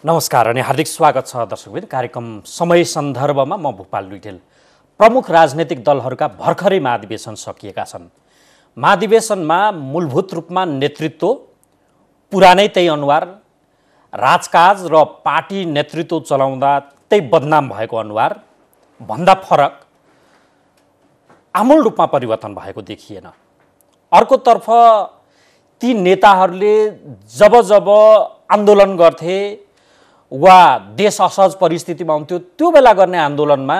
नमस्कार अनि हार्दिक स्वागत छ दर्शकवृन्द। कार्यक्रम समय सन्दर्भमा म भूपाल लुइटेल। प्रमुख राजनैतिक दलहरूका भर्खरै महाधिवेशन सकिएका छन्। महाधिवेशनमा मूलभूत रूपमा नेतृत्व पुरानै त्यही अनुहार, राजकाज र पार्टी नेतृत्व चलाउँदा त्यही बदनाम भएको अनुहार भन्दा फरक आमूल रूपमा परिवर्तन भएको देखिएन। अर्कोतर्फ ती नेताहरूले जब जब आन्दोलन गर्थे वा देश असहज परिस्थितिमा हुन्थ्यो त्यो बेला गर्ने आन्दोलनमा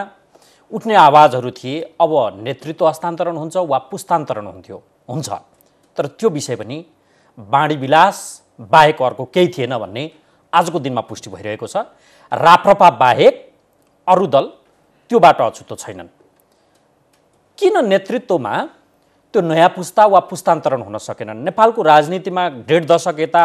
उठ्ने आवाजहरू थिए। अब नेतृत्व हस्तान्तरण हुन्छ वा पुस्तान्तरण हुन्छ, तर त्यो विषय पनि बाँडी विलास बाहेक अर्को केही थिएन भन्ने आजको दिनमा पुष्टि भइरहेको छ। राप्रपा बाहेक अरू दल त्यो बाटो अछुतो छैनन्। किन नेतृत्वमा त्यो नयाँ पुस्ता वा पुस्तान्तरण हुन सकेनन्? नेपालको राजनीतिमा डेढ दशक यता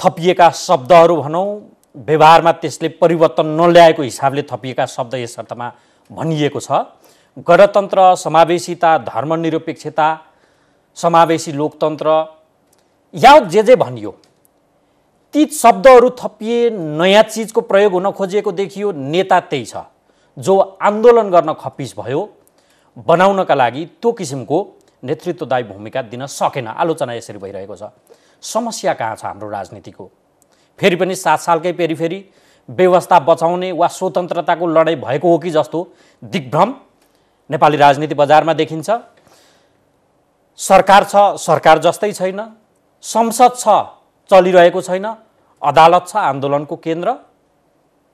थपिएका शब्दहरू भनौँ, व्यवहारमा त्यसले परिवर्तन नल्याएको हिसाबले थपिएका शब्द यस अर्थमा भनिएको छ। गणतन्त्र, समावेशिता, धर्मनिरपेक्षता, समावेशी लोकतन्त्र यावत जे भनियो ती शब्दहरू थपिए, नयाँ चिजको प्रयोग हुन खोजिएको देखियो। नेता त्यही छ जो आन्दोलन गर्न खप्पिस भयो, बनाउनका लागि त्यो किसिमको नेतृत्वदायी भूमिका दिन सकेन। आलोचना यसरी भइरहेको छ। समस्या कहाँ छ हाम्रो राजनीतिको? फेरि पनि 7 सालकै फेरि व्यवस्था बचाउने वा स्वतन्त्रताको लडाईँ भएको हो कि जस्तो दिग्भ्रम नेपाली राजनीति बजारमा देखिन्छ। सरकार छ, सरकार जस्तै छैन। संसद छ, चलिरहेको छैन। अदालत छ, आन्दोलनको केन्द्र।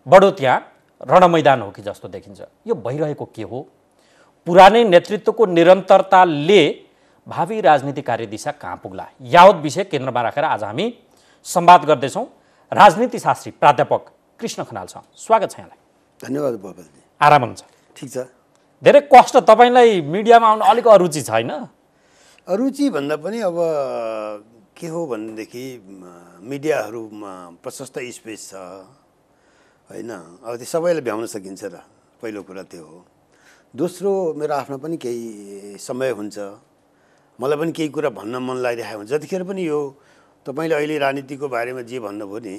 बडो त्यहाँ रणमैदान हो कि जस्तो देखिन्छ। यो भइरहेको के हो? पुरानै नेतृत्वको निरन्तरताले भावी राजनीतिक कार्यदिशा कहाँ पुग्ला? यावत विषय केन्द्रमा राखेर आज हामी संवाद गर्दैछौँ। राजनीति शास्त्री प्राध्यापक कृष्ण खनालसँग स्वागत छ यहाँलाई। धन्यवाद बाबुजी। आराम हुन्छ? ठिक छ। धेरै कष्ट तपाईँलाई मिडियामा आउन अलिक अरुचि छैन? अरुचि भन्दा पनि अब के हो भनेदेखि मिडियाहरूमा प्रशस्त स्पेस छ होइन। अब त्यो सबैलाई भ्याउन सकिन्छ र पहिलो कुरा त्यो हो। दोस्रो, मेरो आफ्नो पनि केही समय हुन्छ, मलाई पनि केही कुरा भन्न मन लागिरहेको हुन्छ। जतिखेर पनि यो तपाईँले अहिले राजनीतिको बारेमा जे भन्नुभयो नि,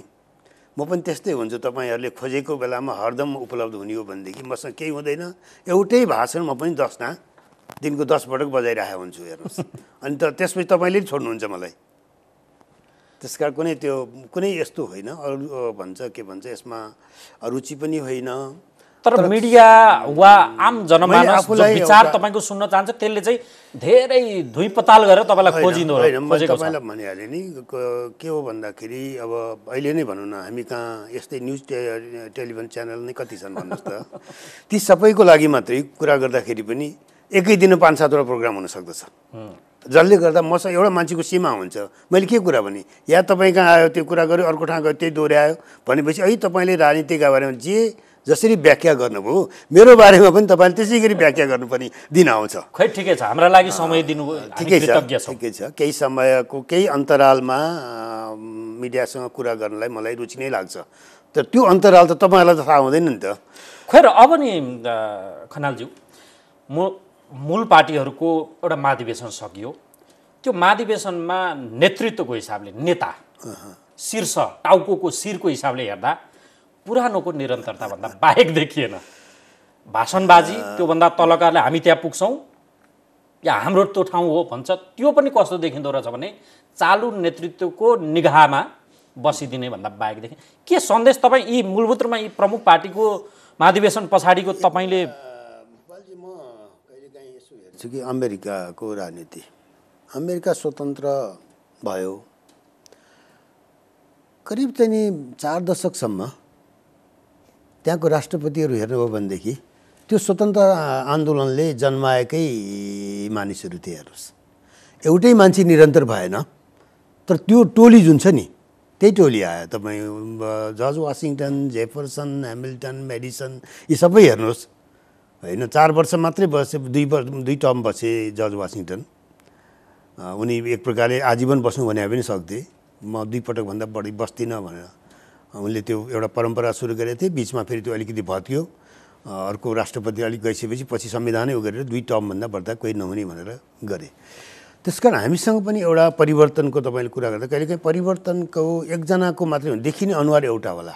म पनि त्यस्तै हुन्छु। तपाईँहरूले खोजेको बेलामा हरदम उपलब्ध हुने हो भनेदेखि मसँग केही हुँदैन। एउटै भाषण म पनि दिनको 10 पटक बजाइरहेको हुन्छु, हेर्नुहोस्। अनि त्यसपछि तपाईँले छोड्नुहुन्छ मलाई। त्यसकारण कुनै यस्तो होइन। अरू भन्छ के भन्छ यसमा अरुचि पनि होइन। तर मिडिया वा आम जनमानस जो विचार तपाईँको सुन्न चाहन्छ त्यसले चाहिँ धेरै धुइपताल गरेर तपाईँलाई खोजिँदो होइन। मैले तपाईँलाई भनिहालेँ नि के हो भन्दाखेरि अब अहिले नै भनौँ न, हामी कहाँ यस्तै न्युज टेलिभिजन च्यानल नै कति छन् भन्नुहोस् त। ती सबैको लागि मात्रै कुरा गर्दाखेरि पनि एकै दिन 5-7 वटा प्रोग्राम हुन सक्दछ। जसले गर्दा मसँग एउटा मान्छेको सीमा हुन्छ। मैले के कुरा भने या तपाईँ कहाँ आयो त्यो कुरा गर्यो, अर्को ठाउँ गयो त्यही दोहोऱ्यायो भनेपछि अहिले तपाईँले राजनीतिका बारेमा जसरी व्याख्या गर्नुभयो मेरो बारेमा पनि तपाईँले त्यसै गरी व्याख्या गर्नुपर्ने दिन आउँछ। खै ठिकै छ, हाम्रा लागि समय दिनु ठिकै छ। केही समयको केही अन्तरालमा मिडियासँग कुरा गर्नलाई मलाई रुचि नै लाग्छ। तर त्यो अन्तराल त तपाईँहरूलाई त थाहा हुँदैन नि त। खैर अब नि खनालज्यू, मूल पार्टीहरूको एउटा महाधिवेशन सकियो। त्यो महाधिवेशनमा नेतृत्वको हिसाबले नेता शीर्ष टाउको शिरको हिसाबले हेर्दा पुरानोको निरन्तरताभन्दा बाहेक देखिएन। भाषणबाजी, त्योभन्दा तलकाले हामी त्यहाँ पुग्छौँ या हाम्रो त्यो ठाउँ हो भन्छ, त्यो पनि कस्तो देखिँदो रहेछ भने चालु नेतृत्वको निगाहमा बसिदिने भन्दा बाहेक देखि के सन्देश तपाईँ यी मूलभूत रूपमा यी प्रमुख पार्टीको महाधिवेशन पछाडिको तपाईँले? भोपालजी, म कहिलेकाहीँ यसो हेर्छु कि अमेरिकाको राजनीति, अमेरिका स्वतन्त्र भयो करिब चाहिँ 4 दशकसम्म त्यहाँको राष्ट्रपतिहरू हेर्नुभयो भनेदेखि त्यो स्वतन्त्र आन्दोलनले जन्माएकै मानिसहरू थिए। हेर्नुहोस्, एउटै मान्छे निरन्तर भएन, तर त्यो टोली जुन छ नि त्यही टोली आयो। तपाईँ George Washington, Jefferson, Hamilton, medicine यी सबै हेर्नुहोस् होइन। 4 वर्ष मात्रै बसे, 2 टर्म बसे जर्ज वासिङटन। उनी एक प्रकारले आजीवन बस्नु भने पनि सक्थे। म 2 पटकभन्दा बढी बस्दिनँ भनेर उनले त्यो एउटा परम्परा सुरु गरेको थिए। बिचमा फेरि त्यो अलिकति भत्कियो। अर्को राष्ट्रपति अलिक गइसकेपछि पछि संविधानै उ गरेर 2 टर्मभन्दा बढ्दा कोही नहुने भनेर गरे। त्यसकारण हामीसँग पनि एउटा परिवर्तनको तपाईँले कुरा गर्दा कहिलेकाहीँ परिवर्तनको एकजनाको मात्रै देखिने अनुहार एउटा होला,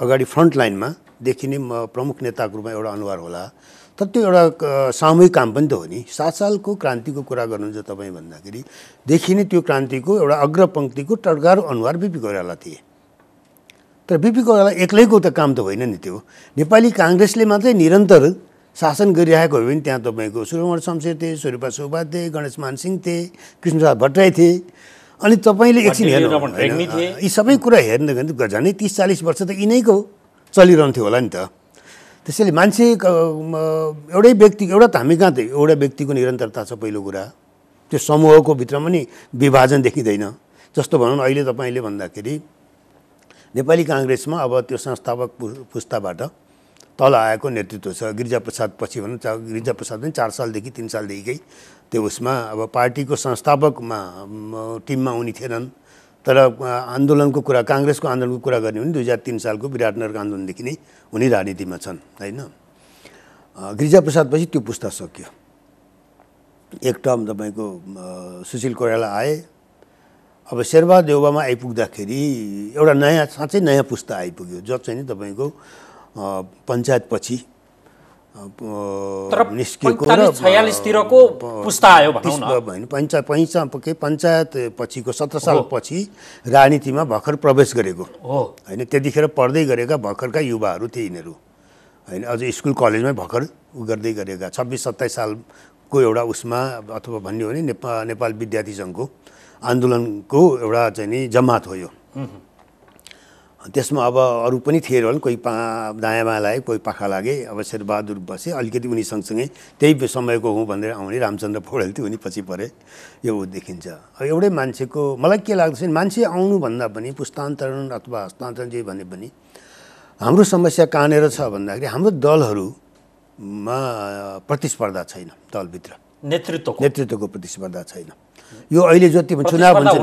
अगाडि फ्रन्ट लाइनमा देखिने प्रमुख नेताको रूपमा एउटा अनुहार होला, तर त्यो एउटा सामूहिक काम पनि त हो नि। 7 सालको क्रान्तिको कुरा गर्नुहुन्छ तपाईँ भन्दाखेरि देखिने त्यो क्रान्तिको एउटा अग्रपङ्क्तिको टड्कारो अनुहार बिपी कोइराला थिए। तर बिपी कोइराला एक्लैको त काम त होइन नि त्यो। नेपाली काङ्ग्रेसले मात्रै निरन्तर शासन गरिरहेको हो भने त्यहाँ तपाईँको सूर्यकुमार शमशेर थिए, सूर्यप्रकाश उपाध्याय, गणेश मानसिंह थिए, कृष्णप्रसाद भट्टराई थिए। अनि तपाईँले एकछिन हेर्नु यी सबै कुरा हेर्नु झन् 30-40 वर्ष त यिनैको चलिरहन्थ्यो होला नि त। त्यसैले मान्छे एउटै व्यक्ति एउटा त हामी कहाँ त एउटा व्यक्तिको निरन्तरता छ पहिलो कुरा, त्यो समूहको भित्रमा नि विभाजन देखिँदैन। जस्तो भनौँ न अहिले तपाईँले भन्दाखेरि नेपाली काङ्ग्रेसमा अब त्यो संस्थापक पुस्ताबाट तल आएको नेतृत्व छ। गिरिजाप्रसाद पछि भनौँ, गिरिजाप्रसाद पनि 4 सालदेखि 3 सालदेखिकै त्यो उसमा अब पार्टीको संस्थापकमा टिममा उनी थिएनन्। तर आन्दोलनको कुरा, काङ्ग्रेसको आन्दोलनको कुरा गर्ने भने 2003 सालको विराटनगरको आन्दोलनदेखि नै उनी राजनीतिमा छन् होइन। गिरिजाप्रसाद पछि त्यो पुस्ता सक्यो। एक टर्म तपाईँको सुशील कोइराला आए। अब शेरबहादुर देउवामा आइपुग्दाखेरि एउटा नयाँ साँच्चै नयाँ पुस्ता आइपुग्यो जो चाहिँ नि तपाईँको पञ्चायत पछि निस्किएको र 46 तिरको पुस्ता आयो भनौँ न। पञ्चायत पछिको 17 साल पछि राजनीतिमा भर्खर प्रवेश गरेको होइन। त्यतिखेर पढ्दै गरेका भर्खरका युवाहरू थिए यिनीहरू होइन। अझ स्कुल कलेजमै भर्खर गर्दै गरेका 26-27 सालको एउटा उसमा अथवा भन्यो भने नेपाल विद्यार्थी सङ्घको आन्दोलनको एउटा चाहिँ नि जमात हो यो। त्यसमा अब अरू पनि थिए होला, कोही दायाँ बायाँ लागे, कोही पाखा लागे। अब शेरबहादुर बसे, अलिकति उनी सँगसँगै त्यही समयको हुँ भनेर आउने रामचन्द्र पौडेल थियो, उनी पछि परे। यो देखिन्छ। अब एउटै मान्छेको मलाई के लाग्दछ मान्छे आउनुभन्दा पनि पुस्तान्तरण अथवा हस्तान्तरण जे भने पनि हाम्रो समस्या कहाँनिर छ भन्दाखेरि हाम्रो दलहरूमा प्रतिस्पर्धा छैन। दलभित्र नेतृत्वको प्रतिस्पर्धा छैन। यो अहिले जति पनि चुनाव हुन्छ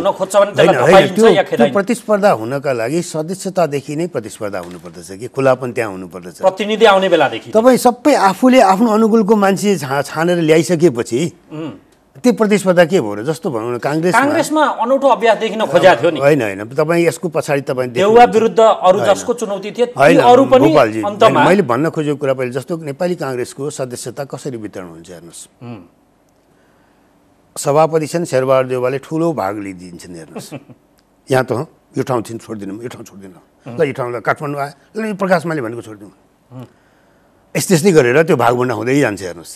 त्यो प्रतिस्पर्धा हुनका लागि सदस्यतादेखि नै प्रतिस्पर्धा हुनुपर्दछ कि खुलापन त्यहाँ हुनुपर्दछ। प्रतिनिधि आउने बेलादेखि तपाईँ सबै आफूले आफ्नो अनुकूलको मान्छे छानेर ल्याइसकेपछि त्यो प्रतिस्पर्धा के भयो र? जस्तो भनौँ न काङ्ग्रेसमा अनौठो अभ्यास देखिन खोजेको थियो नि। होइन तपाईँ यसको पछाडि तपाईँ देउवा विरुद्ध अरू जसको चुनौती थियो अरू पनि अन्तमा मैले भन्न खोजेको कुरा पहिले जस्तो नेपाली काङ्ग्रेसको सदस्यता कसरी वितरण हुन्छ हेर्नुहोस्। सभापति छन् शेरबहादुर देउवाले ठुलो भाग लिइदिन्छन् हेर्नुहोस्। यहाँ त यो ठाउँ चाहिँ छोडिदिनु, यो ठाउँ छोडिदिनु, ल यो ठाउँलाई काठमाडौँ आयो, ल यो प्रकाश माले भनेको छोडिदिउँ, यस्तै गरेर त्यो भागभन्डा हुँदै जान्छ हेर्नुहोस्।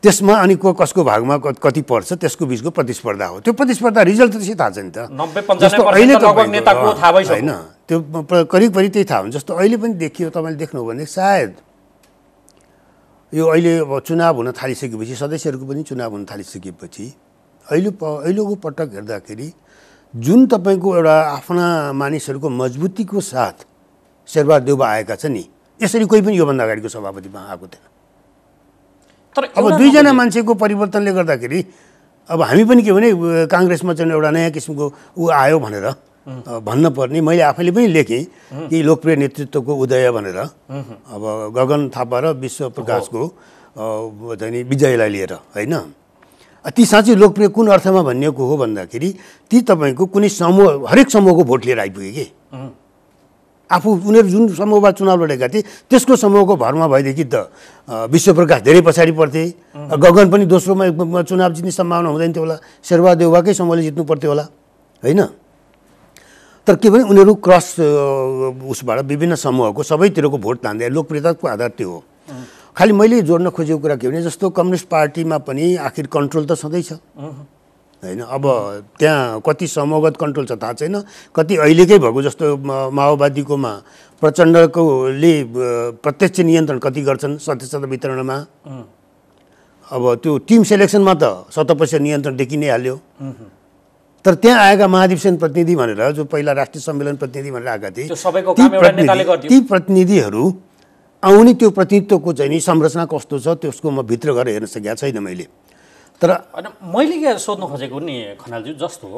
त्यसमा अनि कसको भागमा कति पर्छ त्यसको बिचको प्रतिस्पर्धा हो। त्यो प्रतिस्पर्धा रिजल्ट त्यसै थाहा छ नि त। 90-95% नेताको थाहा भइसक्यो होइन, त्यो करिब त्यही थाहा हुन्छ। जस्तो अहिले पनि देखियो, तपाईँले देख्नुभयो भने सायद यो अहिले अब चुनाव हुन थालिसकेपछि, सदस्यहरूको पनि चुनाव हुन थालिसकेपछि अहिलेको पटक हेर्दाखेरि जुन तपाईँको एउटा आफ्ना मानिसहरूको मजबुतीको साथ शेरबहादुर देउवा आएका छन् नि, यसरी कोही पनि योभन्दा अगाडिको सभापतिमा आएको थिएन। तर अब दुईजना मान्छेको परिवर्तनले गर्दाखेरि अब हामी पनि के भने काङ्ग्रेसमा चाहिँ एउटा नयाँ किसिमको आयो भनेर भन्न पर्ने। मैले आफैले पनि लेखेँ कि लोकप्रिय नेतृत्वको उदय भनेर। अब गगन थापा र विश्व प्रकाशको चाहिँ विजयलाई लिएर होइन। ती साँच्चै लोकप्रिय कुन अर्थमा भनिएको हो भन्दाखेरि ती तपाईँको कुनै समूह, हरेक समूहको भोट लिएर आइपुगे कि आफू उनीहरू जुन समूहबाट चुनाव लडेका थिए त्यसको समूहको भरमा भएदेखि त विश्वप्रकाश धेरै पछाडि पर्थे। गगन पनि दोस्रोमा चुनाव जित्ने सम्भावना हुँदैन थियो होला, शेरबहादुर देउवाकै समूहले जित्नु पर्थ्यो होला होइन। तर के भने उनीहरू क्रस उसबाट विभिन्न समूहको सबैतिरको भोट तान्दै लोकप्रियताको आधार त्यो हो। खालि मैले जोड्न खोजेको कुरा के भने जस्तो कम्युनिस्ट पार्टीमा पनि आखिर कन्ट्रोल त सधैँ छ होइन। अब त्यहाँ कति समूहगत कन्ट्रोल छ थाहा छैन, कति अहिलेकै भएको जस्तो माओवादीकोमा प्रचण्डकोले प्रत्यक्ष नियन्त्रण कति गर्छन् सदस्यता वितरणमा। अब त्यो टिम सेलेक्सनमा त 100% नियन्त्रण देखि नै हाल्यो। तर त्यहाँ आएका महाधिवेशन प्रतिनिधि भनेर जो पहिला राष्ट्रिय सम्मेलन प्रतिनिधि भनेर आएका थिए ती प्रतिनिधिहरू आउने त्यो प्रतिनिधित्वको चाहिँ नि संरचना कस्तो छ त्यसको म भित्र गएर हेर्न सकेको छैन मैले। तर मैले के सोध्नु खोजेको नि खनालज्यू, जस्तो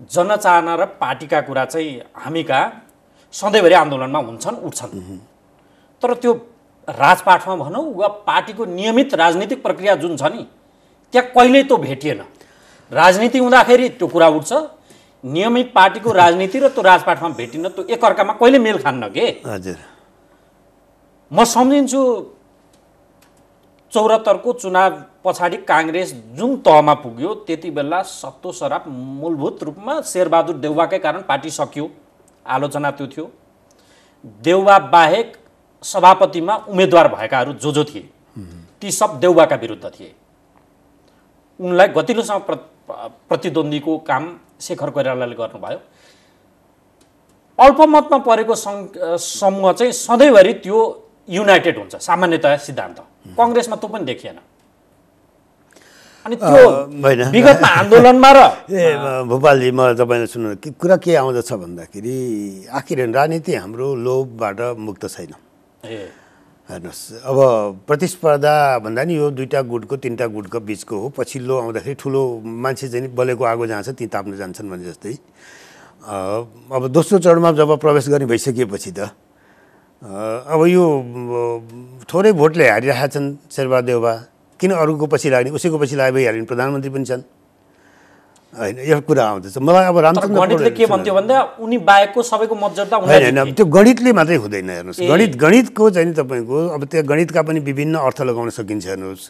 जनचाहना र पार्टीका कुरा चाहिँ हामी कहाँ सधैँभरि आन्दोलनमा हुन्छन् उठ्छन्, तर त्यो राजपाठमा भनौँ वा पार्टीको नियमित राजनीतिक प्रक्रिया जुन छ नि त्यहाँ कहिल्यै त्यो भेटिएन। राजनीति हुँदाखेरि त्यो कुरा उठ्छ, नियमित पार्टीको राजनीति र त्यो राजपाटमा भेटिन, त्यो एकअर्कामा कहिले मेल खान्न के। हजुर, म सम्झिन्छु 74 को चुनाव पछाडि काङ्ग्रेस जुन तहमा पुग्यो त्यति बेला सत्तो सराप मूलभूत रूपमा शेरबहादुर देउवाकै कारण पार्टी सकियो, आलोचना त्यो थियो। देउवा बाहेक सभापतिमा उम्मेदवार भएकाहरू जो थिए ती सब देउवाका विरुद्ध थिए। उनलाई गतिलोसँग प्रतिद्वन्द्वीको काम शेखर कोइरालाले गर्नुभयो। अल्पमतमा परेको समूह चाहिँ सधैँभरि त्यो युनाइटेड हुन्छ सामान्यतया सिद्धान्त। कङ्ग्रेसमा त्यो पनि देखिएन। अनि त्यो विगतमा आन्दोलनमा र भोपालजी म तपाईँलाई सुन्नु कुरा के आउँदछ भन्दाखेरि आखिर राजनीति हाम्रो लोभबाट मुक्त छैन। हेर्नुहोस्, अब प्रतिस्पर्धा भन्दा नि यो दुईटा गुटको तीनटा गुटको बिचको हो। पछिल्लो आउँदाखेरि ठुलो मान्छे चाहिँ बलेको आगो जान्छ ती ताप्न जान्छन् भने जस्तै अब दोस्रो चरणमा जब प्रवेश गर्ने भइसकेपछि त अब यो थोरै भोटले हारिरहेका छन् शेरबहादुर देउवा, किन अरूको पछि लाग्ने, उसैको पछि लागे भइहाल्यो, प्रधानमन्त्री पनि छन् होइन। यो कुरा आउँदछ मलाई। अब रामचन्द्र गणितले के भन्थ्यो भन्दा उनी बाहेकको सबैको मतजोड्दा होइन, त्यो गणितले मात्रै हुँदैन। हेर्नुहोस्, गणितको चाहिँ तपाईँको अब त्यो गणितका पनि विभिन्न अर्थ लगाउन सकिन्छ। हेर्नुहोस्,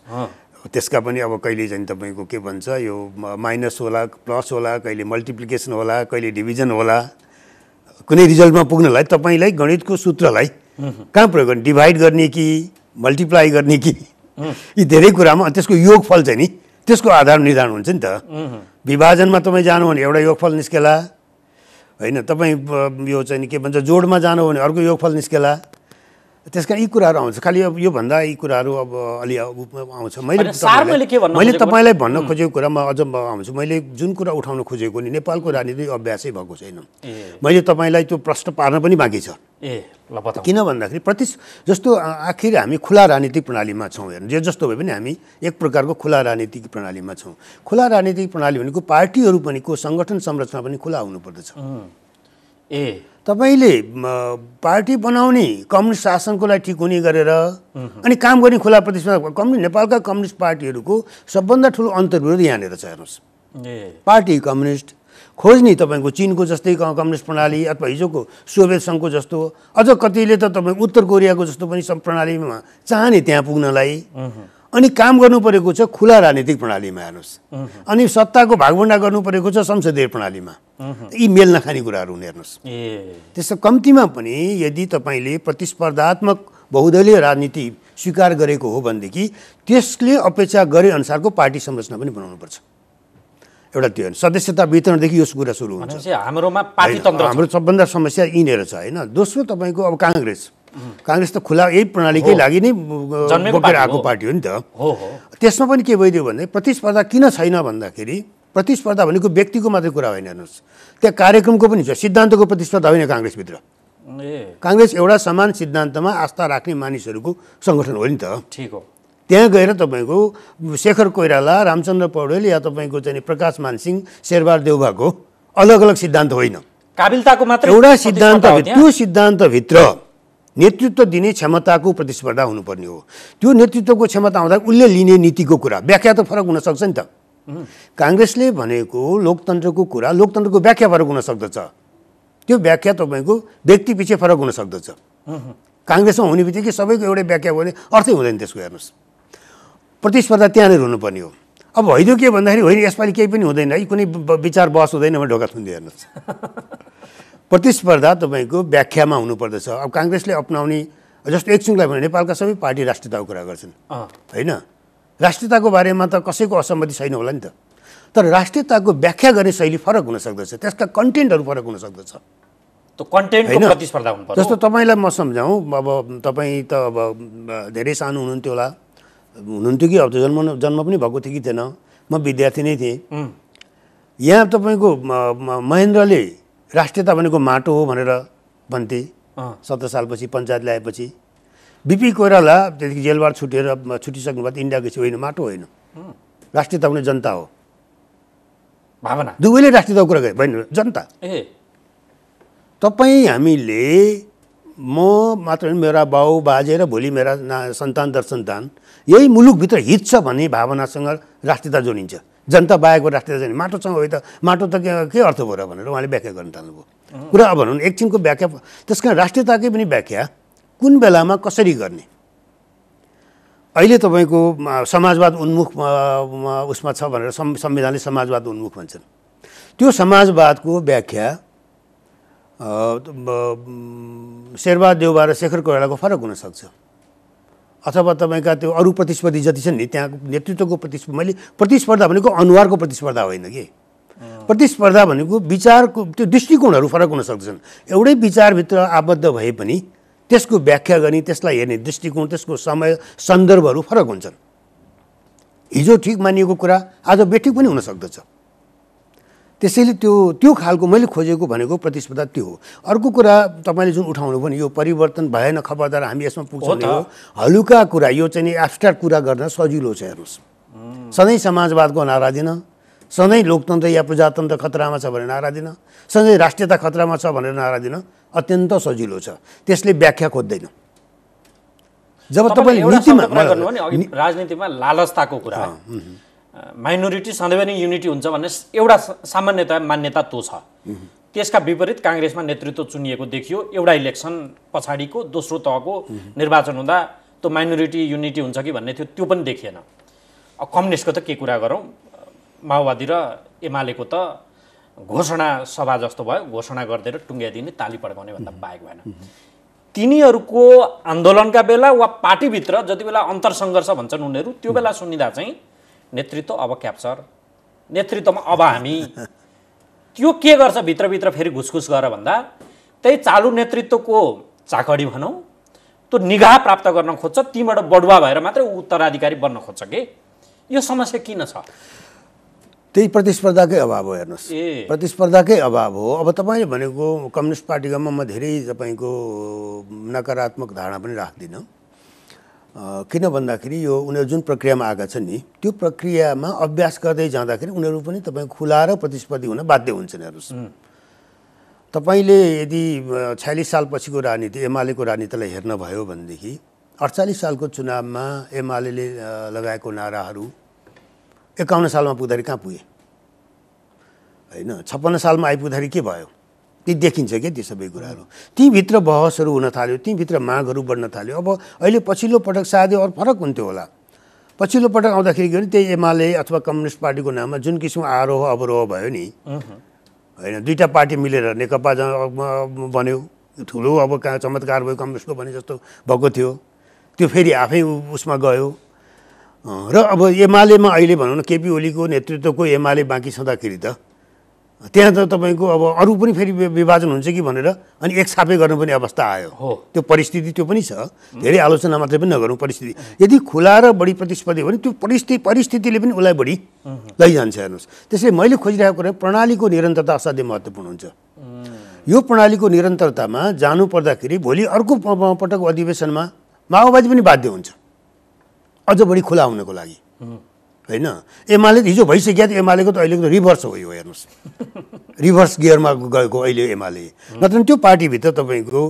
त्यसका पनि अब कहिले चाहिँ तपाईँको के भन्छ यो माइनस होला, प्लस होला, कहिले मल्टिप्लिकेसन होला, कहिले डिभिजन होला। कुनै रिजल्टमा पुग्नलाई तपाईँलाई गणितको सूत्रलाई कहाँ प्रयोग गर्ने, डिभाइड गर्ने कि मल्टिप्लाई गर्ने कि यी धेरै कुरामा त्यसको योगफल चाहिँ नि त्यसको आधार निर्धारण हुन्छ नि त। विभाजनमा तपाईँ जानु भने एउटा योगफल निस्केला होइन, तपाईँ यो चाहिँ नि के भन्छ जोडमा जानु भने अर्को योगफल निस्केला। त्यसका यी कुराहरू आउँछ। खालि अब योभन्दा यी कुराहरू अब अलि आउँछ। मैले तपाईँलाई भन्न खोजेको कुरा म अझ आउँछु। मैले जुन कुरा उठाउन खोजेको नि नेपालको राजनीति अभ्यासै भएको छैन। मैले तपाईँलाई त्यो प्रश्न पार्न पनि बाँकी छ। किन भन्दाखेरि जस्तो आखिर हामी खुला राजनीतिक प्रणालीमा छौँ। हेर्नु, जे जस्तो भए पनि हामी एक प्रकारको खुला राजनीतिक प्रणालीमा छौँ। खुला राजनीतिक प्रणाली भनेको पार्टीहरू पनि को सङ्गठन संरचना पनि खुला हुनुपर्दछ। तपाईँले पार्टी बनाउने कम्युनिस्ट शासनको लागि ठिक हुने गरेर अनि काम गर्ने खुला प्रतिस्पर्धा नेपालका कम्युनिस्ट पार्टीहरूको सबभन्दा ठुलो अन्तर्विरोध यहाँनिर छ। हेर्नुहोस्, पार्टी कम्युनिस्ट खोज्ने तपाईँको चिनको जस्तै कम्युनिस्ट प्रणाली अथवा हिजोको सोभियत सङ्घको जस्तो, अझ कतिले त तपाईँको उत्तर कोरियाको जस्तो पनि सब प्रणालीमा चाहने त्यहाँ पुग्नलाई। अनि काम गर्नु परेको छ खुला राजनीतिक प्रणालीमा। हेर्नुहोस्, अनि सत्ताको भागभण्डा गर्नु परेको छ संसदीय प्रणालीमा। यी मेल नखाने कुराहरू हुने। हेर्नुहोस्, त्यसो कम्तीमा पनि यदि तपाईँले प्रतिस्पर्धात्मक बहुदलीय राजनीति स्वीकार गरेको हो भनेदेखि त्यसले अपेक्षा गरे अनुसारको पार्टी संरचना पनि बनाउनुपर्छ। एउटा त्यो सदस्यता वितरणदेखि यो कुरा सुरु हुन्छ। हाम्रो सबभन्दा समस्या यिनीहरू छ होइन। दोस्रो तपाईँको अब काङ्ग्रेस त खुला यही प्रणालीकै लागि नै बोकेर आएको पार्टी हो नि त। त्यसमा पनि के भइदियो भने प्रतिस्पर्धा किन छैन भन्दाखेरि प्रतिस्पर्धा भनेको व्यक्तिको मात्रै कुरा होइन। हेर्नुहोस्, त्यहाँ कार्यक्रमको पनि छ, सिद्धान्तको प्रतिस्पर्धा होइन काङ्ग्रेसभित्र। काङ्ग्रेस एउटा समान सिद्धान्तमा आस्था राख्ने मानिसहरूको सङ्गठन हो नि त। ठिक हो। त्यहाँ गएर तपाईँको शेखर कोइराला, रामचन्द्र पौडेल या तपाईँको चाहिँ प्रकाश मानसिंह, शेरबहादुर देउवाको अलग अलग सिद्धान्त होइन, काबिलताको मात्र एउटा सिद्धान्त। त्यो सिद्धान्तभित्र नेतृत्व दिने क्षमताको प्रतिस्पर्धा हुनुपर्ने हो। त्यो नेतृत्वको क्षमता हुँदा उसले लिने नीतिको कुरा व्याख्या त फरक हुनसक्छ नि त। काङ्ग्रेसले भनेको लोकतन्त्रको कुरा, लोकतन्त्रको व्याख्या फरक हुन सक्दछ। त्यो व्याख्या तपाईँको व्यक्ति पछि फरक हुन सक्दछ। काङ्ग्रेसमा हुने बित्तिकै सबैको एउटै व्याख्या हो भने अर्थै हुँदैन त्यसको। हेर्नुहोस्, प्रतिस्पर्धा त्यहाँनिर हुनुपर्ने हो। अब भइदियो के भन्दाखेरि होइन यसपालि केही पनि हुँदैन है, कुनै विचार बहस हुँदैन भने ढोका थुन्दै। हेर्नुहोस्, प्रतिस्पर्धा तपाईँको व्याख्यामा हुनुपर्दछ। अब काङ्ग्रेसले अपनाउने जस्तो एकछिनलाई भने नेपालका सबै पार्टी राष्ट्रियताको कुरा गर्छन् होइन। राष्ट्रियताको बारेमा त कसैको असहमति छैन होला नि त, तर राष्ट्रियताको व्याख्या गर्ने शैली फरक हुन सक्दछ, त्यसका कन्टेन्टहरू फरक हुन सक्दछ। त्यो कन्टेन्टको प्रतिस्पर्धा हुनुपर्छ। जस्तो तपाईँलाई म सम्झाउँ, अब तपाईँ त अब धेरै सानो हुनुहुन्थ्यो होला, हुनुहुन्थ्यो कि अब त जन्म पनि भएको थियो कि थिएन, म विद्यार्थी नै थिएँ। यहाँ तपाईँको महेन्द्रले राष्ट्रियता भनेको माटो हो भनेर भन्थे 17 सालपछि पञ्चायत ल्याएपछि। बिपी कोइराला त्यतिखेर जेलबाट छुटिसक्नु भयो, इन्डिया गएपछि होइन माटो होइन, राष्ट्रियता भने जनता हो। भावना दुवैले राष्ट्रियताको कुरा गरे होइन जनता। तपाईँ हामीले म मात्र होइन, मेरा बाउ बाजे र भोलि मेरा सन्तान दरसन्तान यही मुलुकभित्र हित छ भन्ने भावनासँग राष्ट्रियता जोडिन्छ। जनता बाहेकको राष्ट्रियता जोडिन्छ। माटोसँग होइन त माटो त के अर्थ भयो र भनेर उहाँले व्याख्या गर्न थाल्नुभयो। कुरा अब भनौँ एकछिनको व्याख्या, त्यस कारण राष्ट्रियताकै पनि व्याख्या कुन बेलामा कसरी गर्ने। अहिले तपाईँको समाजवाद उन्मुख उसमा छ भनेर संविधानले समाजवाद उन्मुख भन्छन्। त्यो समाजवादको व्याख्या शेरबहादुर देउवा र शेखर कोइरालाको फरक हुनसक्छ, अथवा तपाईँका त्यो अरू प्रतिस्पर्धी जति छन् नि त्यहाँको नेतृत्वको मैले प्रतिस्पर्धा भनेको अनुहारको प्रतिस्पर्धा होइन कि, प्रतिस्पर्धा भनेको विचारको त्यो दृष्टिकोणहरू फरक हुन सक्छन्। एउटै विचारभित्र आबद्ध भए पनि त्यसको व्याख्या गर्ने, त्यसलाई हेर्ने दृष्टिकोण, त्यसको समय सन्दर्भहरू फरक हुन्छन्। हिजो ठिक मानिएको कुरा आज बेठिक पनि हुन सक्दछ। त्यसैले त्यो खालको मैले खोजेको भनेको प्रतिस्पर्धा त्यो हो। अर्को कुरा तपाईँले जुन उठाउनु पनि यो परिवर्तन भएन खबरदार हामी यसमा पुग्छौँ हो, हलुका कुरा, यो चाहिँ नि एब्स्ट्र्याक्ट कुरा गर्न सजिलो छ। हेर्नुहोस्, सधैँ समाजवादको नारा दिन, सधैँ लोकतन्त्र या प्रजातन्त्र खतरामा छ भनेर नारा दिन, सधैँ राष्ट्रियता खतरामा छ भनेर नारा दिन अत्यन्त सजिलो छ। त्यसले व्याख्या खोज्दैन। जब तपाईँले नीतिमा राजनीतिमा लालचताको कुरा, माइनोरिटी सधैँ पनि युनिटी हुन्छ भन्ने एउटा सामान्यतया मान्यता त्यो छ। त्यसका विपरीत काङ्ग्रेसमा नेतृत्व चुनिएको देखियो। एउटा इलेक्सन पछाडिको दोस्रो तहको निर्वाचन हुँदा त्यो माइनोरिटी युनिटी हुन्छ कि भन्ने थियो, त्यो पनि देखिएन। कम्युनिस्टको त के कुरा गरौँ, माओवादी र एमालेको त घोषणा सभा जस्तो भयो, घोषणा गरिदिएर टुङ्ग्याइदिने, ताली पड्काउने भन्दा बाहेक भएन। तिनीहरूको आन्दोलनका बेला वा पार्टीभित्र जति बेला अन्तरसङ्घर्ष भन्छन् उनीहरू, त्यो बेला सुनिँदा चाहिँ नेतृत्व अब क्याप्चर, नेतृत्वमा अब हामी, त्यो के गर्छ भित्रभित्र फेरि घुसघुस गरेर भन्दा त्यही चालु नेतृत्वको चाकडी भनौँ, त्यो निगाह प्राप्त गर्न खोज्छ, तीबाट बढुवा भएर मात्रै उत्तराधिकारी बन्न खोज्छ कि। यो समस्या किन छ? त्यही प्रतिस्पर्धाकै अभाव हो। हेर्नुहोस्, प्रतिस्पर्धाकै अभाव हो। अब तपाईँले भनेको कम्युनिस्ट पार्टीमा म धेरै तपाईँको नकारात्मक धारणा पनि राख्दिनँ। किन भन्दाखेरि यो उनीहरू जुन प्रक्रियामा आएका छन् नि, त्यो प्रक्रियामा अभ्यास गर्दै जाँदाखेरि उनीहरू पनि तपाईँको खुला र प्रतिस्पर्धी हुन बाध्य हुन्छन्। हेर्नुहोस्, तपाईँले यदि 46 सालपछिको राजनीति, एमालेको राजनीतिलाई हेर्नुभयो भनेदेखि 48 सालको चुनावमा एमाले लगाएको नाराहरू 51 सालमा पुग्दाखेरि कहाँ पुगे होइन, 56 सालमा आइपुग्दाखेरि के भयो, ती देखिन्छ क्या ती सबै कुराहरू। तीभित्र बहसहरू हुन थाल्यो, तीभित्र मागहरू बढ्न थाल्यो। अब अहिले पछिल्लो पटक सायदै अरू फरक हुन्थ्यो होला। पछिल्लो पटक आउँदाखेरि के भने त्यही एमाले अथवा कम्युनिस्ट पार्टीको नाममा जुन किसिमको आरोह अवरोह भयो नि होइन, दुईवटा पार्टी मिलेर नेकपा बन्यो, ठुलो अब कहाँ चमत्कार भयो, कम्युनिस्टको भने जस्तो भएको थियो, त्यो फेरि आफै उसमा गयो। र अब एमालेमा अहिले भनौँ न केपी ओलीको नेतृत्वको एमाले बाँकी छँदाखेरि त त्यहाँ त तपाईँको अब अरू पनि फेरि विभाजन हुन्छ कि भनेर अनि एक छापे गर्नु पनि अवस्था आयो। त्यो परिस्थिति त्यो पनि छ। धेरै आलोचना मात्रै पनि नगरौँ। परिस्थिति यदि खुला र बढी प्रतिस्पर्धी हो भने त्यो परिस्थितिले पनि उसलाई बढी लैजान्छ। हेर्नुहोस्, त्यसैले मैले खोजिरहेको कुरा प्रणालीको निरन्तरता असाध्यै महत्त्वपूर्ण हुन्छ। यो प्रणालीको निरन्तरतामा जानु पर्दाखेरि भोलि अर्को पटक अधिवेशनमा माओवादी पनि बाध्य हुन्छ अझ बढी खुला हुनको लागि होइन। एमाले हिजो भइसक्यो, एमालेको त अहिलेको त रिभर्स हो यो। हेर्नुहोस्, रिभर्स गियरमा गएको अहिले एमाले। नत्र त्यो पार्टीभित्र तपाईँको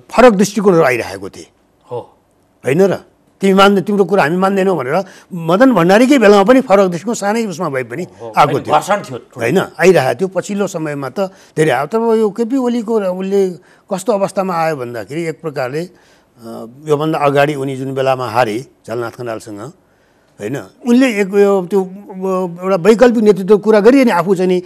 फरक दृष्टिकोणहरू आइरहेको थिए होइन र। तिम्रो कुरा हामी मान्दैनौँ भनेर मदन भण्डारीकै बेलामा पनि फरक दृष्टिकोण सानै उसमा भए पनि आएको थियो होइन, आइरहेको थियो। पछिल्लो समयमा त धेरै आयो। तर यो केपी ओलीको उसले कस्तो अवस्थामा आयो भन्दाखेरि एक प्रकारले योभन्दा अगाडि उनी जुन बेलामा हारे झलनाथ खनालसँग होइन, उनले त्यो एउटा वैकल्पिक नेतृत्वको कुरा गरी अनि आफू चाहिँ नि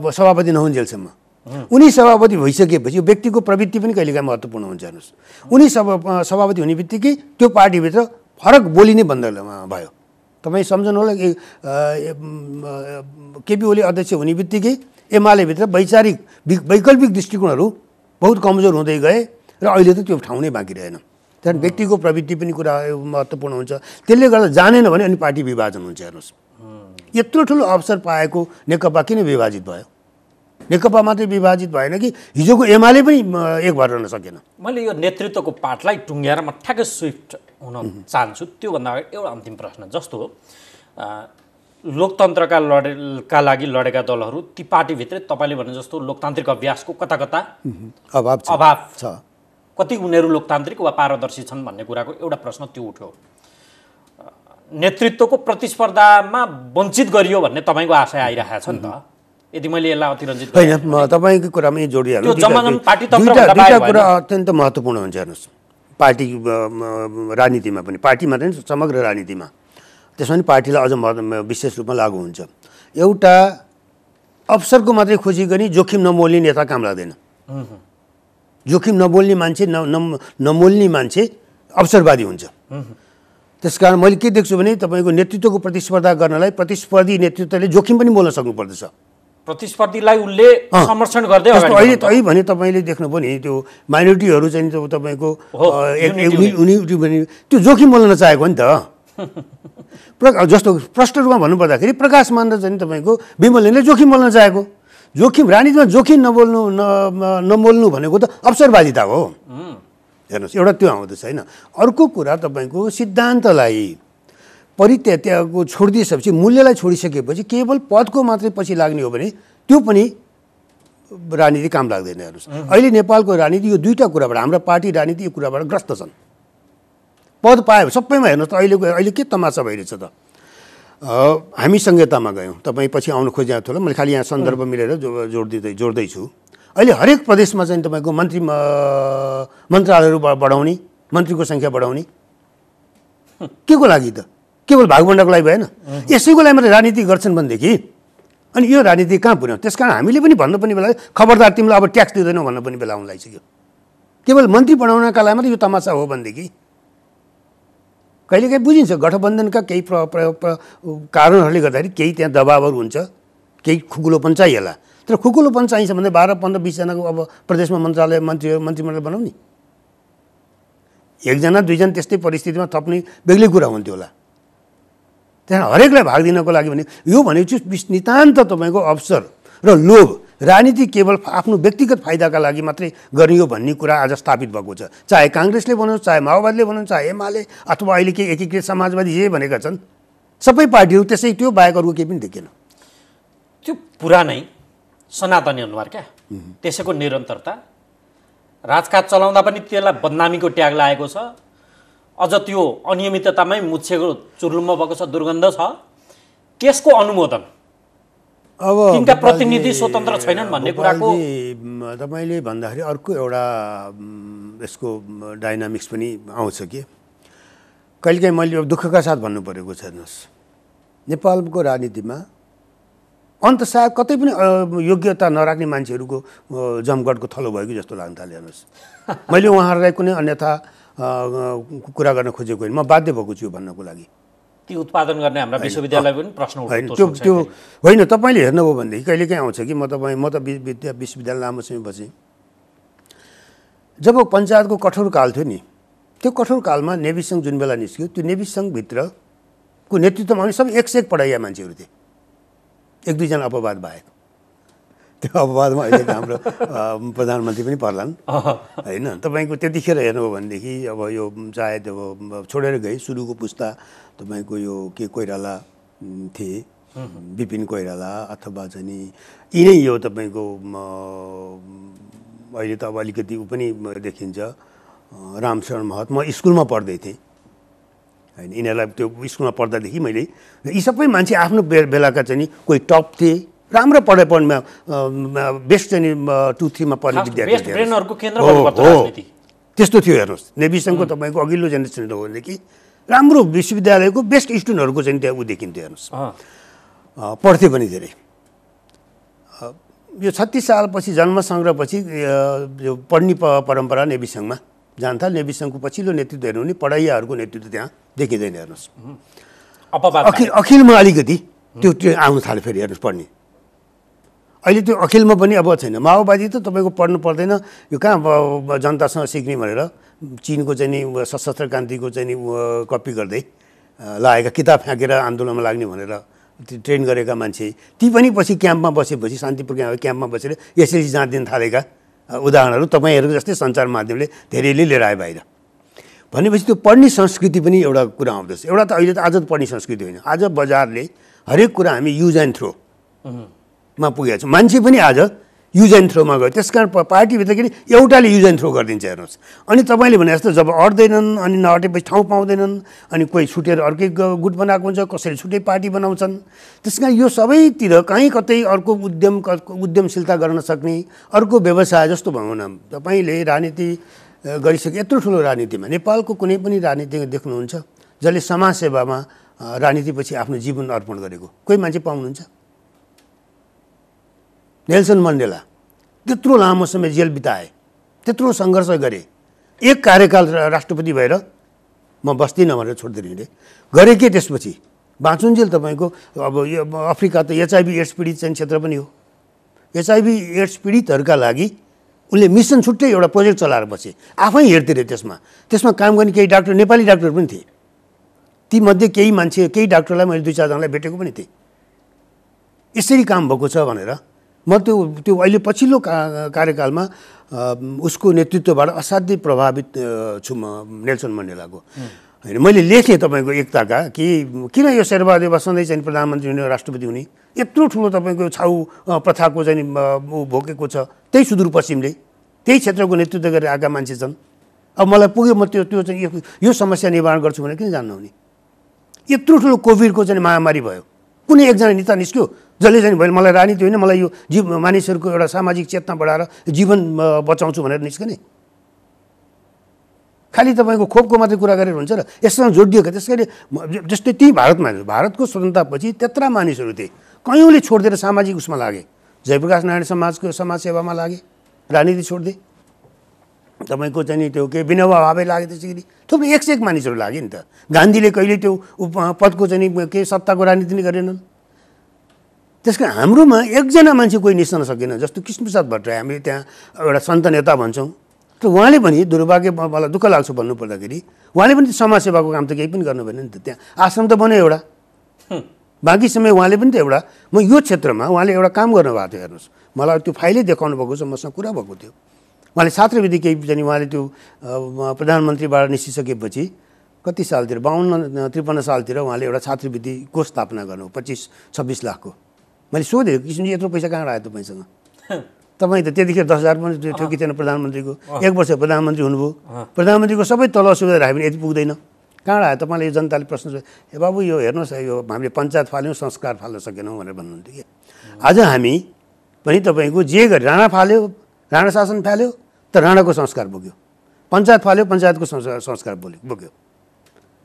सभापति नहुन्जेलसम्म उनी सभापति भइसकेपछि व्यक्तिको प्रवृत्ति पनि कहिलेकाहीँ महत्त्वपूर्ण हुन्छ। हेर्नुहोस्, उनी सभापति हुने बित्तिकै त्यो पार्टीभित्र फरक बोलिने बन्द भयो। तपाईँ सम्झनु होला कि केपी ओली अध्यक्ष हुने बित्तिकै एमालेभित्र वैकल्पिक दृष्टिकोणहरू बहुत कमजोर हुँदै गए र अहिले त त्यो ठाउँ नै बाँकी रहेन। त्यहाँदेखि व्यक्तिको प्रवृत्ति पनि कुरा महत्त्वपूर्ण हुन्छ। त्यसले गर्दा जानेन भने अनि पार्टी विभाजन हुन्छ। हेर्नुहोस्, यत्रो ठुलो अवसर पाएको नेकपा किन विभाजित भयो? नेकपा मात्रै विभाजित भएन कि हिजोको एमाले पनि एक भएर रहन सकेन। मैले यो नेतृत्वको पाठलाई टुङ्ग्याएर म ठ्याक्कै स्विफ्ट हुन चाहन्छु। त्योभन्दा अगाडि एउटा अन्तिम प्रश्न, जस्तो लोकतन्त्रका लागि लडेका दलहरू ती पार्टीभित्रै तपाईँले भने जस्तो लोकतान्त्रिक अभ्यासको कता कता अभाव छ। कति उनीहरू लोकतान्त्रिक वा पारदर्शी छन् भन्ने कुराको एउटा प्रश्न त्यो उठ्यो। नेतृत्वको प्रतिस्पर्धामा वञ्चित गरियो भन्ने तपाईँको आशय आइरहेको छ नि त। यदि मैले यसलाई अतिरञ्जित होइन, तपाईँको कुरामै जोडिहाल्नु। दुईटा कुरा अत्यन्त महत्त्वपूर्ण हुन्छ। हेर्नुहोस्, पार्टी राजनीतिमा पनि, पार्टी मात्रै समग्र राजनीतिमा, त्यसमा पनि पार्टीलाई अझ विशेष रूपमा लागू हुन्छ। एउटा अवसरको मात्रै खोजी गरी जोखिम नमोल्ने नेता काम लाग्दैन। जोखिम नमोल्ने मान्छे नमोल्ने मान्छे अवसरवादी हुन्छ। त्यसकारण मैले के देख्छु भने तपाईँको नेतृत्वको प्रतिस्पर्धा गर्नलाई प्रतिस्पर्धी नेतृत्वले जोखिम पनि बोल्न सक्नुपर्दछ। प्रतिस्पर्धीलाई उसले समर्थन गर्दै अहिले भने तपाईँले देख्नुभयो नि त्यो माइनोरिटीहरू चाहिँ तपाईँको त्यो जोखिम बोल्न नचाहेको नि त। जस्तो प्रष्ट रूपमा भन्नुपर्दाखेरि प्रकाश मान र चाहिँ तपाईँको विमलले जोखिम बोल्न चाहेको। जोखिम राजनीतिमा जोखिम नबोल्नु भनेको त अवसरवादिता हो। हेर्नुहोस्, एउटा त्यो आउँदैछ होइन। अर्को कुरा तपाईँको सिद्धान्तलाई परित्यागको छोडिदिएपछि, मूल्यलाई छोडिसकेपछि केवल पदको मात्रै पछि लाग्ने हो भने त्यो पनि राजनीति काम लाग्दैन। हेर्नुहोस्, अहिले नेपालको राजनीति यो दुईवटा कुराबाट, हाम्रो पार्टी राजनीति यो कुराबाट ग्रस्त छन्। पद पायो सबैमा। हेर्नुहोस् त अहिले के तमासा भइरहेछ त। हामी संहितामा गयौँ, तपाईँ पछि आउनु खोजेको थियो होला, मैले खालि यहाँ सन्दर्भ मिलेर जोड्दैछु। अहिले हरेक प्रदेशमा चाहिँ तपाईँको मन्त्रालयहरू बढाउने, मन्त्रीको सङ्ख्या बढाउने के को लागि त? केवल भागभण्डाको लागि भएन। यसैको लागि मात्रै राजनीति गर्छन् भनेदेखि अनि यो राजनीति कहाँ पुर्याउँ? त्यस कारण हामीले पनि भन्नु पनि बेला खबरदार तिमीलाई अब ट्याक्स दिँदैनौ भन्न पनि बेला आउनु लागिसक्यो। केवल मन्त्री बनाउनका लागि मात्रै यो तमासा हो भनेदेखि कहिलेकाहीँ बुझिन्छ। गठबन्धनका केही कारणहरूले गर्दाखेरि केही त्यहाँ दबावहरू हुन्छ, केही खुकुलोपन चाहिएला। तर खुकुलोपन चाहिन्छ भने 12, 15, 20 जनाको अब प्रदेशमा मन्त्रीमण्डल बनाउने, एकजना दुईजना त्यस्तै परिस्थितिमा थप्ने बेग्लै कुरा हुन्थ्यो होला। त्यहाँ हरेकलाई भाग दिनको लागि भने यो भनेपछि नितान्त तपाईँको अवसर र लोभ, राजनीति केवल आफ्नो व्यक्तिगत फाइदाका लागि मात्रै गर्ने हो भन्ने कुरा आज स्थापित भएको छ। चाहे काङ्ग्रेसले भनोस्, चाहे माओवादीले भनोस्, चाहे एमाले अथवा अहिले के एकीकृत समाजवादी जे भनेका छन्, सबै पार्टीहरू त्यसै त्यो बाहेक अरू केही पनि देखिएन। त्यो पुरानै सनातनी अनुहार क्या, त्यसैको निरन्तरता। राजकाज चलाउँदा पनि त्यसलाई बदनामीको ट्याग लागेको छ। अझ त्यो अनियमिततामै मुछेको चुर्लुम्ब भएको छ, दुर्गन्ध छ। त्यसको अनुमोदन अब तिनका प्रतिनिधि स्वतन्त्र छैनन् भन्ने कुराको तपाईँले भन्दाखेरि अर्को एउटा यसको डाइनामिक्स पनि आउँछ कि कहिलेकाहीँ मैले दुःखका साथ भन्नु परेको छ। हेर्नुहोस्, नेपालको राजनीतिमा अन्त सायद कतै पनि योग्यता नराख्ने मान्छेहरूको जमघटको थलो भएको जस्तो लाग्न थाल्यो। हेर्नुहोस्, मैले उहाँहरूलाई कुनै अन्यथा कुरा गर्न खोजेको होइन, म बाध्य भएको छु भन्नको लागि। ती उत्पादन गर्ने हाम्रा विश्वविद्यालय पनि प्रश्न उठ्छ। त्यो होइन, तपाईँले हेर्नुभयो भनेदेखि कहिलेकाहीँ आउँछ कि म त विश्वविद्यालय लामो समय बसेँ। जब पञ्चायतको कठोर काल थियो नि, त्यो कठोर कालमा नेभी सङ्घ जुन बेला निस्क्यो, त्यो नेभी सङ्घभित्रको नेतृत्वमा पनि सबै एक से एक पढाइया मान्छेहरू थिए, एक दुईजना अपवाद बाहेक। त्यो अपवादमा अहिले हाम्रो प्रधानमन्त्री पनि पर्लान् होइन। तपाईँको त्यतिखेर हेर्नुभयो भनेदेखि अब यो चाहे त्यो छोडेर गए सुरुको पुस्ता तपाईँको यो के कोइराला थिए, विपिन कोइराला अथवा चाहिँ नि यिनै यो तपाईँको अहिले त अब अलिकति ऊ पनि देखिन्छ रामशरण महत। म स्कुलमा पढ्दै थिएँ होइन, यिनीहरूलाई त्यो स्कुलमा पढ्दादेखि मैले यी सबै मान्छे आफ्नो बेलाका चाहिँ नि कोही टप थिए, राम्रो पढ्नमा बेस्ट चाहिँ 2-3मा पढ्ने विद्यार्थी त्यस्तो थियो। हेर्नुहोस्, नेभी सङ्घको तपाईँको अघिल्लो जेनेरेसन हो भनेदेखि राम्रो विश्वविद्यालयको बेस्ट स्टुडेन्टहरूको चाहिँ त्यहाँ ऊ देखिन्थ्यो। हेर्नुहोस्, पढ्थे पनि धेरै। यो 36 सालपछि जन्म सङ्ग्रहपछि यो पढ्ने परम्परा नेभी सङ्घमा जान थाल्यो। नेभी सङ्घको पछिल्लो नेतृत्व हेर्नु भने पढाइयाहरूको नेतृत्व त्यहाँ देखिँदैन। हेर्नुहोस्, अखिलमा अलिकति त्यो आउनु थाल्यो फेरि। हेर्नुहोस्, पढ्ने अहिले त्यो अखिलमा पनि अब छैन। माओवादी त तपाईँको पढ्नु पर्दैन, यो कहाँ जनतासँग सिक्ने भनेर चिनको चाहिँ नि सशस्त्र क्रान्तिको चाहिँ नि कपी गर्दै लागेका, किताब फ्याँकेर आन्दोलनमा लाग्ने भनेर ट्रेन गरेका मान्छे ती पनि पछि क्याम्पमा बसेपछि, शान्तिपुर क्याम्पमा बसेर यसरी जाँदिन थालेका उदाहरणहरू तपाईँहरूको जस्तै सञ्चार माध्यमले धेरैले लिएर आयो बाहिर। भनेपछि त्यो पढ्ने संस्कृति पनि एउटा कुरा आउँदछ। एउटा त अहिले त आज पढ्ने संस्कृति होइन, आज बजारले हरेक कुरा हामी युज एन्ड थ्रोमा पुगेका छौँ। मान्छे पनि आज युज एन्ड थ्रोमा गयो। त्यस कारण पार्टीभित्र किन एउटाले युज एन्ड थ्रो गरिदिन्छ हेर्नुहोस्। अनि तपाईँले भने जस्तो जब अट्दैनन् अनि नअटेपछि ठाउँ पाउँदैनन् अनि कोही छुटेर अर्कै गुट बनाएको हुन्छ, कसैले छुट्टै पार्टी बनाउँछन्। त्यस कारण यो सबैतिर कहीँ कतै अर्को उद्यमशीलता गर्न सक्ने अर्को व्यवसाय जस्तो भनौँ न, तपाईँले राजनीति गरिसके यत्रो ठुलो राजनीतिमा नेपालको कुनै पनि राजनीति देख्नुहुन्छ जसले समाजसेवामा राजनीतिपछि आफ्नो जीवन अर्पण गरेको कोही मान्छे पाउनुहुन्छ? नेल्सन मण्डेला त्यत्रो लामो समय जेल बिताए, त्यत्रो सङ्घर्ष गरे, एक कार्यकाल राष्ट्रपति भएर म बस्दिनँ भनेर छोड्दै हिँडे, गरे के त्यसपछि बाँचुन्जेल तपाईँको अब यो अफ्रिका त एचआइभी एड्स पीडित चाहिँ क्षेत्र पनि हो। एचआइभी एड्स पीडितहरूका लागि उनले मिसन छुट्टै एउटा प्रोजेक्ट चलाएर बसे, आफै हेर्थे रे। त्यसमा काम गर्ने केही डाक्टर नेपाली डाक्टर पनि थिए। तीमध्ये केही मान्छे केही डाक्टरलाई मैले 2-4जनालाई भेटेको पनि थिएँ। यसरी काम भएको छ भनेर म त्यो अहिले पछिल्लो कार्यकालमा उसको नेतृत्वबाट असाध्यै प्रभावित छु म नेल्सन मण्डेलाको। होइन, मैले लेखेँ तपाईँको एकताका कि किन यो शेरबहादुर सधैँ चाहिँ प्रधानमन्त्री हुने राष्ट्रपति हुने, यत्रो ठुलो तपाईँको छाउ प्रथाको चाहिँ भोगेको छ, त्यही सुदूरपश्चिमले त्यही क्षेत्रको नेतृत्व गरेर आएका मान्छे छन्। अब मलाई पुग्यो म त्यो चाहिँ यो समस्या निवारण गर्छु भनेर किन जान्न हुने? यत्रो ठुलो कोभिडको चाहिँ महामारी भयो, कुनै एकजना नेता निस्क्यो जसले चाहिँ भयो मलाई राजनीति होइन, मलाई यो मानिसहरूको एउटा सामाजिक चेतना बढाएर जीवन बचाउँछु भनेर निस्कने? खालि तपाईँको खोपको मात्रै कुरा गरेर हुन्छ र यससँग जोडिएको? त्यसैले जस्तै त्यही भारतको स्वतन्त्रतापछि त्यत्रा मानिसहरू थिए, कयौँले छोडिदिएर सामाजिक उसमा लागे। जयप्रकाश नारायण समाजसेवामा लागे, राजनीति छोडिदिए। तपाईँको चाहिँ नि त्यो के विनोबा भावे लागे, त्यसरी थुप्रै 101 मानिसहरू लागे नि त। गान्धीले कहिले त्यो पदको चाहिँ नि के सत्ताको राजनीति नै गरेनन्। त्यस कारण हाम्रोमा एकजना मान्छे कोही निस्कन सकेन। जस्तो कृष्णप्रसाद भट्टराई हामीले त्यहाँ एउटा सन्त नेता भन्छौँ, तर उहाँले पनि दुर्भाग्य, मलाई दुःख लाग्छ भन्नु पर्दाखेरि उहाँले पनि समाजसेवाको काम त केही पनि गर्नु भएन नि त। त्यहाँ आश्रम त बन्यो एउटा, बाँकी समय उहाँले पनि त एउटा म यो क्षेत्रमा उहाँले एउटा काम गर्नुभएको थियो। हेर्नुहोस्, मलाई त्यो फाइलै देखाउनु भएको छ, मसँग कुरा भएको थियो। उहाँले छात्रवृत्ति केही चाहिँ उहाँले त्यो प्रधानमन्त्रीबाट निस्किसकेपछि कति सालतिर 52-53 सालतिर उहाँले एउटा छात्रवृत्तिको स्थापना गर्नु 25-26 लाखको। मैले सोधेँ, किसिमले यत्रो पैसा कहाँबाट आयो तपाईँसँग? तपाईँ त त्यतिखेर 10,000 पनि थियो कि थिएन प्रधानमन्त्रीको, 1 वर्ष प्रधानमन्त्री हुनुभयो, प्रधानमन्त्रीको सबै तल सुविधा राख्यो भने यति पुग्दैन, कहाँबाट आयो? तपाईँले यो जनताले प्रश्न सोध्यो, ए बाबु यो हेर्नुहोस् यो हामीले पञ्चायत फाल्यौँ, संस्कार फाल्न सकेनौँ भनेर भन्नुहुन्थ्यो कि। आज हामी पनि तपाईँको जे गरे राणा फाल्यो, राणा शासन फाल्यो त राणाको संस्कार बोक्यो, पञ्चायत फाल्यो पञ्चायतको संस्कार बोक्यो।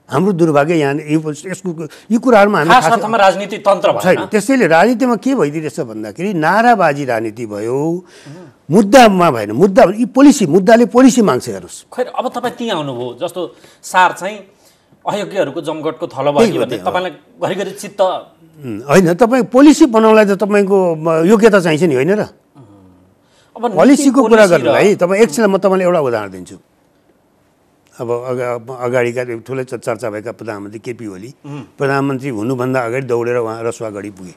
हाम्रो दुर्भाग्य यहाँ यो कुराहरूमा हामी खास अर्थमा राजनीति तन्त्र छैन। त्यसैले राजनीतिमा के भइदिरहेछ भन्दाखेरि नाराबाजी राजनीति भयो, मुद्दामा भएन। मुद्दा मुद्दाले पोलिसी माग्छ। हेर्नुहोस्, खै अब तपाईँ त्यहीँ आउनुभयो, जस्तो सार चाहिँ अयोग्यहरूको जमघटको थलो भयो भने तपाईँलाई घरिघरि चित्त होइन। तपाईँ पोलिसी बनाउनलाई त तपाईँको योग्यता चाहिन्छ नि, होइन र? अब पोलिसीको कुरा गर्नलाई तपाईँ एकछिन म तपाईँलाई एउटा उदाहरण दिन्छु। अब अगाडिका ठुलै चर्चा भएका प्रधानमन्त्री केपी ओली प्रधानमन्त्री हुनुभन्दा अगाडि दौडेर उहाँ रसुवागढी पुगे।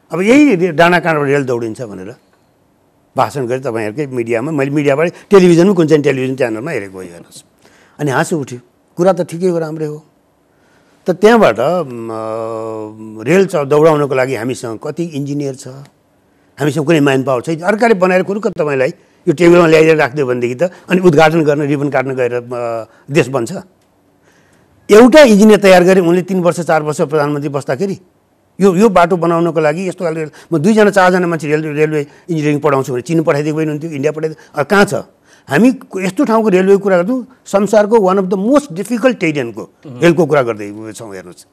अब यही डाँडाकाँडाबाट रेल दौडिन्छ भनेर भाषण गरे तपाईँहरूकै मिडियामा। मैले मिडियाबाट टेलिभिजनमा कुन चाहिँ टेलिभिजन च्यानलमा हेरेको हो, हेर्नुहोस्। अनि हाँसो उठ्यो, कुरा त ठिकै हो, राम्रै हो। त त्यहाँबाट रेल दौडाउनको लागि हामीसँग कति इन्जिनियर छ, हामीसँग कुनै म्यान पावर छैन। अर्काले बनाएर कुरो तपाईँलाई यो टेबलमा ल्याइदिएर राखिदियो भनेदेखि त अनि उद्घाटन गर्न रिबन काट्न गएर देश बन्छ। एउटा इन्जिनियर तयार गरे उनले 3 वर्ष 4 वर्ष प्रधानमन्त्री बस्दाखेरि यो बाटो बनाउनको लागि यस्तो खालको म 2-4जना मान्छे रेलवे इन्जिनियरिङ पढाउँछु भने चीन पठाइदिएको भए हुन्थ्यो, इन्डिया पठाइदिएको। कहाँ छ? हामी यस्तो ठाउँको रेलवेको कुरा गर्छौँ, संसारको one of the most difficult टेरियनको रेलको कुरा गर्दै छौँ। हेर्नुहोस्,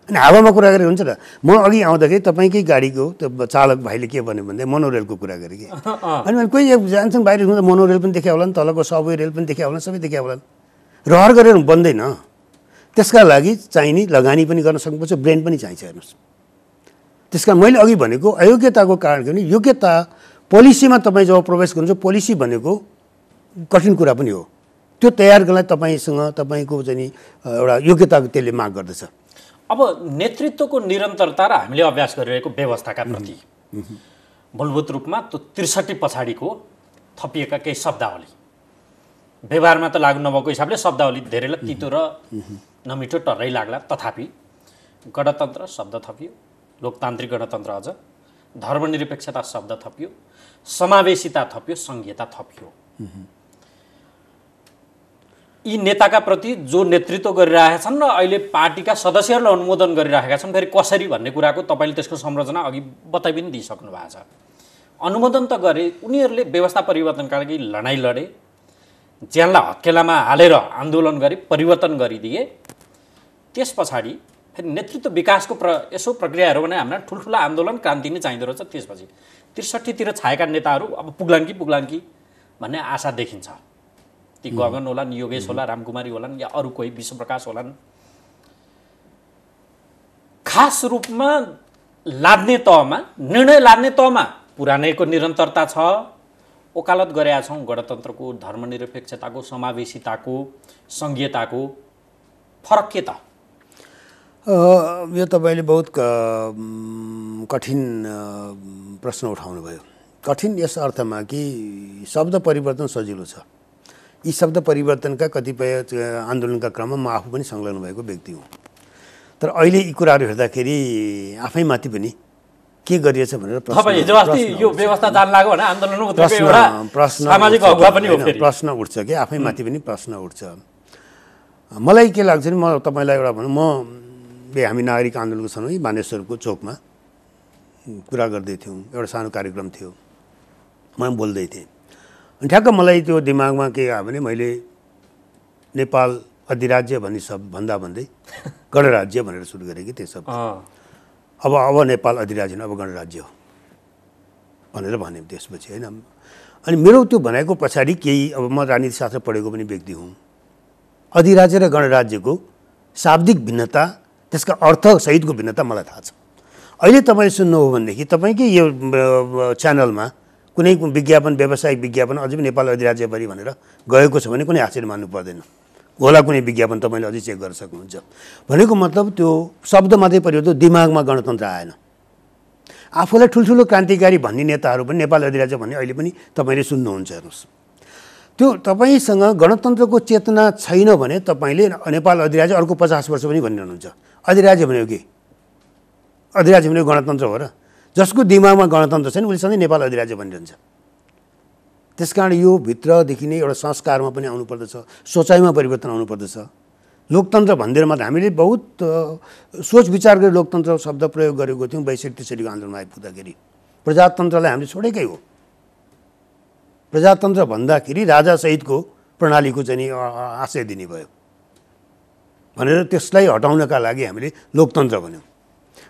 अनि हावामा कुरा गरेर हुन्छ र? म अघि आउँदाखेरि तपाईँकै गाडीको त्यो चालक भाइले के भन्यो भन्दा मोनोरेलको कुरा गरेँ कि। अनि कोही जान्छन् बाहिर मोनोरेल पनि देखा होला नि, तलको सबवे रेल पनि देखा होला, सबै देखा होला। रहर गरेर बन्दैन। त्यसका लागि चाहिने लगानी पनि गर्न सक्नुपर्छ, ब्रेन पनि चाहिन्छ। हेर्नुहोस्, त्यस कारण मैले अघि भनेको अयोग्यताको कारण के भने योग्यता पोलिसीमा तपाईँ जब प्रवेश गर्नुहुन्छ, पोलिसी भनेको कठिन कुरा पनि हो। त्यो तयार गर्नलाई तपाईँसँग तपाईँको चाहिँ एउटा योग्यताको त्यसले माग गर्दछ। अब नेतृत्वको निरन्तरता र हामीले अभ्यास गरिरहेको व्यवस्थाका प्रति मूलभूत रूपमा त्यो 63 पछाडिको थपिएका केही शब्दावली, व्यवहारमा त लागु नभएको हिसाबले शब्दावली धेरैलाई तितो र नमिठो टर्रै लाग्ला। तथापि गणतन्त्र शब्द थपियो, लोकतान्त्रिक गणतन्त्र अझ धर्मनिरपेक्षता शब्द थपियो, समावेशिता थपियो, सङ्घीयता थपियो। यी नेताका प्रति जो नेतृत्व गरिरहेका छन् र अहिले पार्टीका सदस्यहरूले अनुमोदन गरिरहेका छन्, फेरि कसरी भन्ने कुराको तपाईँले त्यसको संरचना अघि बताइ पनि दिइसक्नु भएको छ। अनुमोदन त गरे, उनीहरूले व्यवस्था परिवर्तनका लागि लडाइँ लडे, ज्यानलाई हत्केलामा हालेर आन्दोलन गरे, परिवर्तन गरिदिए। त्यस पछाडि फेरि नेतृत्व विकासको यसो प्रक्रियाहरू भने हाम्रा ठुल्ठुला आन्दोलन क्रान्ति नै चाहिँदो रहेछ। त्यसपछि ६३तिर छाएका नेताहरू अब पुग्लान् कि भन्ने आशा देखिन्छ। ती गगन होलान्, योगेश होला, रामकुमारी होलान् या अरू कोही विश्वप्रकाश होलान्। खास रूपमा लाद्ने तहमा, निर्णय लाद्ने तहमा पुरानैको निरन्तरता छ। ओकालत गरेका छौँ गणतन्त्रको, धर्मनिरपेक्षताको, समावेशिताको, सङ्घीयताको। फरक के त? यो तपाईँले बहुत कठिन प्रश्न उठाउनु भयो। कठिन यस अर्थमा कि शब्द परिवर्तन सजिलो छ। यी शब्द परिवर्तनका कतिपय आन्दोलनका क्रममा म आफू पनि संलग्न भएको व्यक्ति हुँ। तर अहिले यी कुराहरू हेर्दाखेरि आफैमाथि पनि के गरिएछ भनेर प्रश्न उठ्छ कि आफैमाथि पनि प्रश्न उठ्छ। मलाई के लाग्छ नि, म तपाईँलाई एउटा भनौँ, हामी नागरिक आन्दोलनको समय बानेश्वरको चोकमा कुरा गर्दै थियौँ। एउटा सानो कार्यक्रम थियो, म बोल्दै थिएँ। अनि ठ्याक्क मलाई त्यो दिमागमा के आयो भने मैले नेपाल अधिराज्य भन्ने शब्द भन्दै गणराज्य भनेर सुरु गरेँ कि त्यो शब्द। अब नेपाल अधिराज्य अब गणराज्य हो भनेर भन्यौँ त्यसपछि, होइन। अनि मेरो त्यो भनाइको पछाडि केही, अब म राजनीतिशास्त्र पढेको पनि व्यक्ति हुँ। अधिराज्य र गणराज्यको शाब्दिक भिन्नता, त्यसका अर्थसहितको भिन्नता मलाई थाहा छ। अहिले तपाईँले सुन्नु हो भनेदेखि तपाईँकै यो च्यानलमा कुनै विज्ञापन, व्यावसायिक विज्ञापन अझै पनि नेपाल अधिराज्यभरि भनेर गएको छ भने कुनै आश्चर्य मान्नु पर्दैन। होला कुनै विज्ञापन तपाईँले अझै चेक गर्न सक्नुहुन्छ। भनेको मतलब त्यो शब्द मात्रै परिवर्तन, दिमागमा गणतन्त्र आएन। आफूलाई ठुल्ठुलो क्रान्तिकारी भन्ने नेताहरू पनि नेपाल अधिराज्य भन्ने अहिले पनि तपाईँले सुन्नुहुन्छ। हेर्नुहोस्, त्यो तपाईँसँग गणतन्त्रको चेतना छैन भने तपाईँले नेपाल अधिराज्य अर्को 50 वर्ष पनि भनिरहनुहुन्छ। अधिराज्य भनेको के? अधिराज्य भनेको गणतन्त्र हो र? जसको दिमागमा गणतन्त्र छैन उसले सधैँ नेपाल अधिराज्य भनिरहन्छ। त्यसकारण यो भित्रदेखि नै एउटा संस्कारमा पनि आउनुपर्दछ, सोचाइमा परिवर्तन आउनुपर्दछ। लोकतन्त्र भन्दैमा मात्र हामीले बहुत सोच विचार गरेर लोकतन्त्र शब्द प्रयोग गरेको थियौँ ६२-६३को आन्दोलनमा आइपुग्दाखेरि। प्रजातन्त्रलाई हामीले छोडेकै हो। प्रजातन्त्र भन्दाखेरि राजासहितको प्रणालीको चाहिँ आशय दिने भयो भनेर त्यसलाई हटाउनका लागि हामीले लोकतन्त्र भन्यौँ।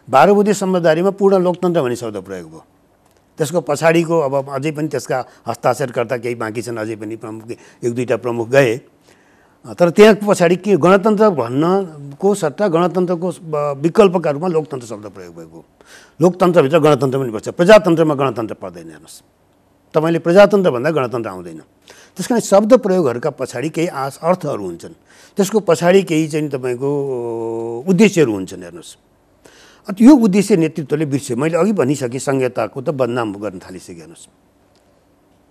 12 बुँदे सम्झौतामा पूर्ण लोकतन्त्र भन्ने शब्द प्रयोग भयो। त्यसको पछाडिको अब अझै पनि त्यसका हस्ताक्षरकर्ता केही बाँकी छन्, अझै पनि प्रमुख 1-2टा प्रमुख गए। तर त्यहाँ पछाडि के गणतन्त्र भन्नको सट्टा गणतन्त्रको विकल्पका रूपमा लोकतन्त्र शब्द प्रयोग भएको। लोकतन्त्रभित्र गणतन्त्र पनि पर्छ, प्रजातन्त्रमा गणतन्त्र पर्दैन। हेर्नुहोस्, तपाईँले प्रजातन्त्र भन्दा गणतन्त्र आउँदैन। त्यस कारण शब्द प्रयोगहरूका पछाडि केही अर्थहरू हुन्छन्, त्यसको पछाडि केही चाहिँ तपाईँको उद्देश्यहरू हुन्छन्। हेर्नुहोस्, यो उद्देश्य नेतृत्वले बिर्स्यो। मैले अघि भनिसकेँ, संहिताको त बदनाम गर्न थालिसकेँ। हेर्नुहोस्,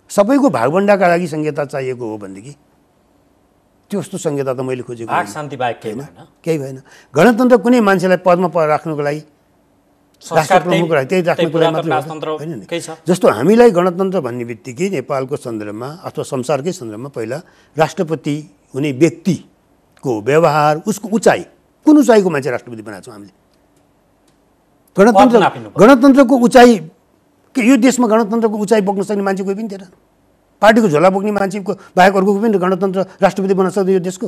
सबैको भागभण्डाका लागि संहिता चाहिएको हो भनेदेखि त्यस्तो संहिता त मैले खोजेको केही भएन। गणतन्त्र कुनै मान्छेलाई पदमा राख्नुको लागि, राष्ट्र प्रमुखको लागि त्यही राख्नुको लागि मात्रै होइन नि। जस्तो हामीलाई गणतन्त्र भन्ने बित्तिकै नेपालको सन्दर्भमा अथवा संसारकै सन्दर्भमा पहिला राष्ट्रपति हुने व्यक्तिको व्यवहार, उसको उचाइ, कुन उचाइको मान्छे राष्ट्रपति बनाएको छौँ हामीले? गणतन्त्रको उचाइ के यो देशमा गणतन्त्रको उचाइ बोक्न सक्ने मान्छे कोही पनि थिएन। पार्टीको झोला बोक्ने मान्छेको बाहेक अर्को पनि गणतन्त्र राष्ट्रपति बन्न सक्दैन यो देशको।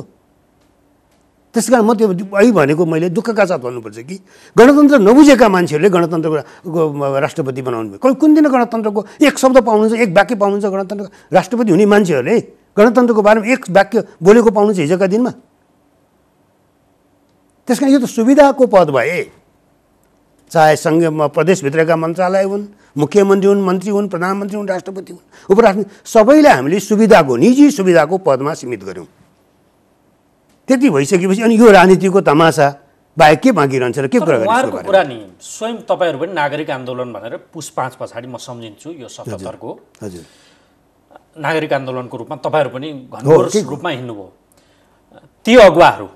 त्यस कारण म त्यो अहिले भनेको मैले दुःखका साथ भन्नुपर्छ कि गणतन्त्र नबुझेका मान्छेहरूले गणतन्त्रको राष्ट्रपति बनाउनु भयो। कुन दिन गणतन्त्रको एक शब्द पाउनुहुन्छ, एक वाक्य पाउनुहुन्छ? गणतन्त्र राष्ट्रपति हुने मान्छेहरूले गणतन्त्रको बारेमा एक वाक्य बोलेको पाउनुहुन्छ हिजोका दिनमा? त्यस कारण यो त सुविधाको पद भए, चाहे सङ्घमा प्रदेशभित्रका मन्त्रालय हुन्, मुख्यमन्त्री हुन्, मन्त्री हुन्, प्रधानमन्त्री हुन्, राष्ट्रपति हुन्, उपराष्ट्रपति, सबैलाई हामीले सुविधाको, निजी सुविधाको पदमा सीमित गऱ्यौँ। त्यति भइसकेपछि अनि यो राजनीतिको तमासा बाहेक के बाँकी रहन्छ र के कुरा गर्ने? उहाँहरूको कुरा नि स्वयं तपाईँहरू पनि नागरिक आन्दोलन भनेर पुस 5 पछाडि म सम्झिन्छु यो 77को नागरिक आन्दोलनको रूपमा तपाईँहरू पनि घनघोर रूपमा हिँड्नुभयो। ती अगुवाहरू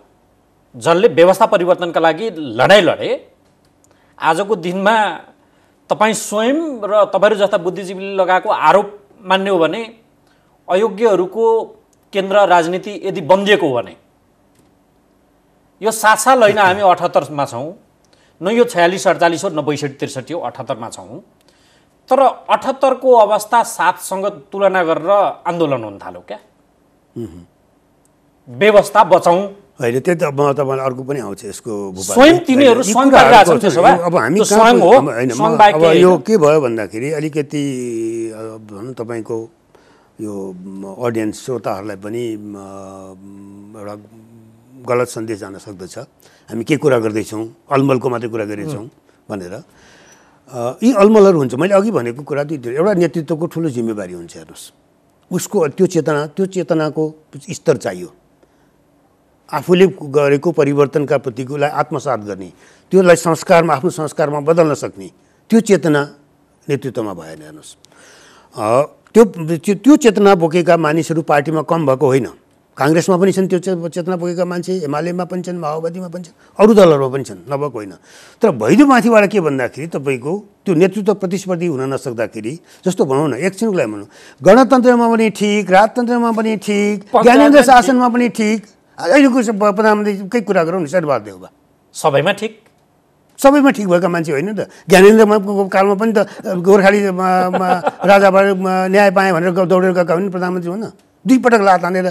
जसले व्यवस्था परिवर्तनका लागि लडाइँ लडे, आजको दिनमा तपाईँ स्वयं र तपाईँहरू जस्ता बुद्धिजीवीले लगाएको आरोप मान्ने हो भने अयोग्यहरूको केन्द्र राजनीति यदि बन्दिएको हो भने यो 7 साल होइन हामी 78 मा छौँ, न यो 46 48 हो, न 62 63 हो, 78 मा छौँ। तर 78 को अवस्था 7 सँग तुलना गरेर आन्दोलन हुन थाल्यो क्या? व्यवस्था बचाउँ होइन, त्यो त म तपाईँलाई अर्को पनि आउँछ यसको भूपाल। स्वयं तिनीहरू स्वयं गरिरहेको छ त्यसो भए? अब हामी स्वयं हो, स्वयं बाहेक अब यो के भयो भन्दाखेरि अलिकति भनौँ तपाईँको यो अडियन्स श्रोताहरूलाई पनि एउटा गलत सन्देश जान सक्दछ हामी के कुरा गर्दैछौँ, अलमलको मात्रै कुरा गरेछौँ भनेर। यी अलमलहरू हुन्छ। मैले अघि भनेको कुरा एउटा नेतृत्वको ठुलो जिम्मेवारी हुन्छ। हेर्नुहोस्, उसको त्यो चेतनाको स्तर चाहियो। आफूले गरेको परिवर्तनका प्रतिलाई आत्मसात गर्ने, त्यसलाई संस्कारमा आफ्नो संस्कारमा बदल्न सक्ने त्यो चेतना नेतृत्वमा भएन। हेर्नुहोस्, त्यो चेतना बोकेका मानिसहरू पार्टीमा कम भएको होइन। काङ्ग्रेसमा पनि छन् त्यो चेतना बोकेका मान्छे, एमालेमा पनि छन्, माओवादीमा पनि छन्, अरू दलहरूमा पनि छन्, नभएको होइन। तर भैदोमाथिबाट के भन्दाखेरि तपाईँको त्यो नेतृत्व प्रतिस्पर्धी हुन नसक्दाखेरि, जस्तो भनौँ न एकछिनको लागि भनौँ, गणतन्त्रमा पनि ठिक, राजतन्त्रमा पनि ठिक, ज्ञानेन्द्र शासनमा पनि ठिक, अहिलेको प्रधानमन्त्रीकै कुरा गरौँ न, शेरबहादुर देउवा सबैमा ठिक, सबैमा ठिक भएका मान्छे होइन त। ज्ञानेन्द्रको कालमा पनि त गोर्खाली राजाबाट न्याय पाएँ भनेर दौडेर गएका पनि प्रधानमन्त्री हुन्। 2 पटक लात हानेर